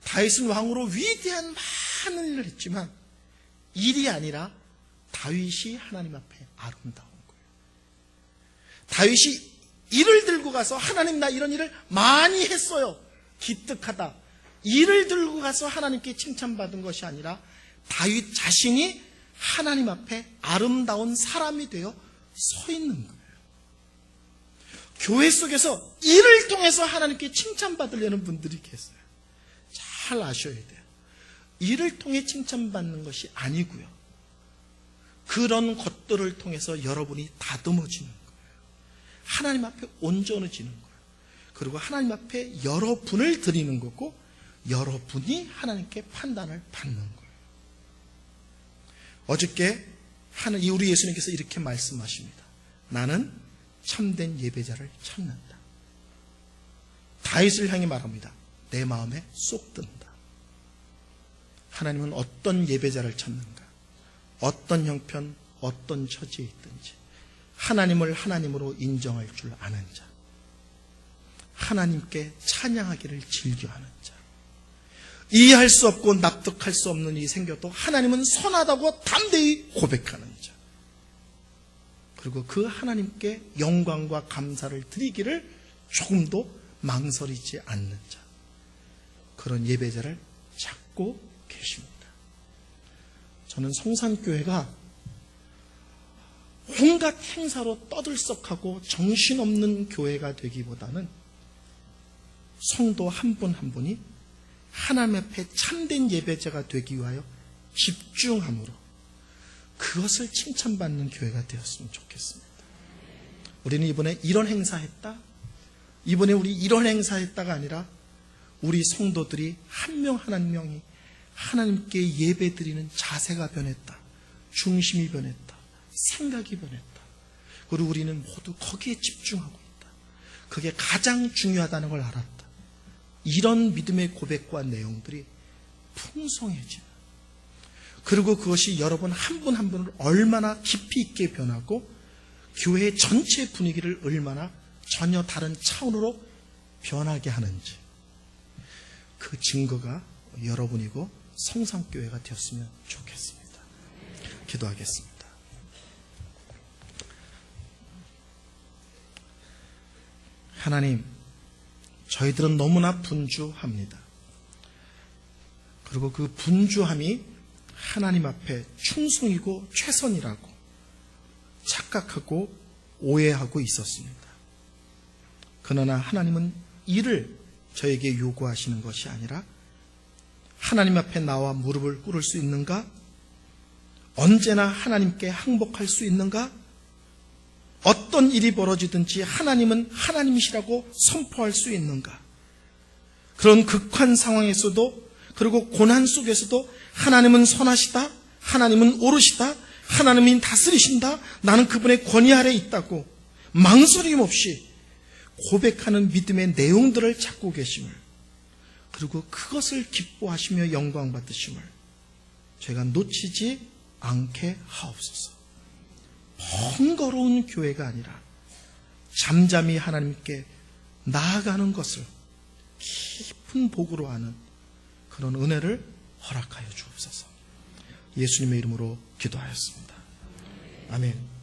다윗은 왕으로 위대한 많은 일을 했지만 일이 아니라 다윗이 하나님 앞에 아름다운 거예요. 다윗이 일을 들고 가서 하나님 나 이런 일을 많이 했어요. 기특하다. 일을 들고 가서 하나님께 칭찬받은 것이 아니라 다윗 자신이 하나님 앞에 아름다운 사람이 되어 서 있는 거예요. 교회 속에서 일을 통해서 하나님께 칭찬받으려는 분들이 계세요. 잘 아셔야 돼요. 일을 통해 칭찬받는 것이 아니고요. 그런 것들을 통해서 여러분이 다듬어지는 거예요. 하나님 앞에 온전해지는 거예요. 그리고 하나님 앞에 여러분을 드리는 거고 여러분이 하나님께 판단을 받는 거예요. 어저께 우리 예수님께서 이렇게 말씀하십니다. 나는 참된 예배자를 찾는다. 다윗을 향해 말합니다. 내 마음에 쏙 든다. 하나님은 어떤 예배자를 찾는가? 어떤 형편, 어떤 처지에 있든지 하나님을 하나님으로 인정할 줄 아는 자, 하나님께 찬양하기를 즐겨하는 자, 이해할 수 없고 납득할 수 없는 일이 생겨도 하나님은 선하다고 담대히 고백하는 자, 그리고 그 하나님께 영광과 감사를 드리기를 조금도 망설이지 않는 자, 그런 예배자를 찾고 계십니다. 저는 성산교회가 온갖 행사로 떠들썩하고 정신없는 교회가 되기보다는 성도 한 분 한 분이 하나님 앞에 참된 예배자가 되기 위하여 집중함으로 그것을 칭찬받는 교회가 되었으면 좋겠습니다. 우리는 이번에 이런 행사했다, 이번에 우리 이런 행사했다가 아니라 우리 성도들이 한 명 한 명이 하나님께 예배드리는 자세가 변했다, 중심이 변했다, 생각이 변했다. 그리고 우리는 모두 거기에 집중하고 있다. 그게 가장 중요하다는 걸 알았다. 이런 믿음의 고백과 내용들이 풍성해지는, 그리고 그것이 여러분 한 분 한 분을 얼마나 깊이 있게 변하고 교회 전체 분위기를 얼마나 전혀 다른 차원으로 변하게 하는지, 그 증거가 여러분이고 성산교회가 되었으면 좋겠습니다. 기도하겠습니다. 하나님, 저희들은 너무나 분주합니다. 그리고 그 분주함이 하나님 앞에 충성이고 최선이라고 착각하고 오해하고 있었습니다. 그러나 하나님은 이를 저에게 요구하시는 것이 아니라 하나님 앞에 나와 무릎을 꿇을 수 있는가? 언제나 하나님께 항복할 수 있는가? 어떤 일이 벌어지든지 하나님은 하나님이시라고 선포할 수 있는가? 그런 극한 상황에서도, 그리고 고난 속에서도 하나님은 선하시다, 하나님은 옳으시다, 하나님이 다스리신다, 나는 그분의 권위 아래 있다고 망설임 없이 고백하는 믿음의 내용들을 찾고 계심을, 그리고 그것을 기뻐하시며 영광 받으심을 제가 놓치지 않게 하옵소서. 번거로운 교회가 아니라 잠잠히 하나님께 나아가는 것을 깊은 복으로 하는 그런 은혜를 허락하여 주옵소서. 예수님의 이름으로 기도하였습니다. 아멘.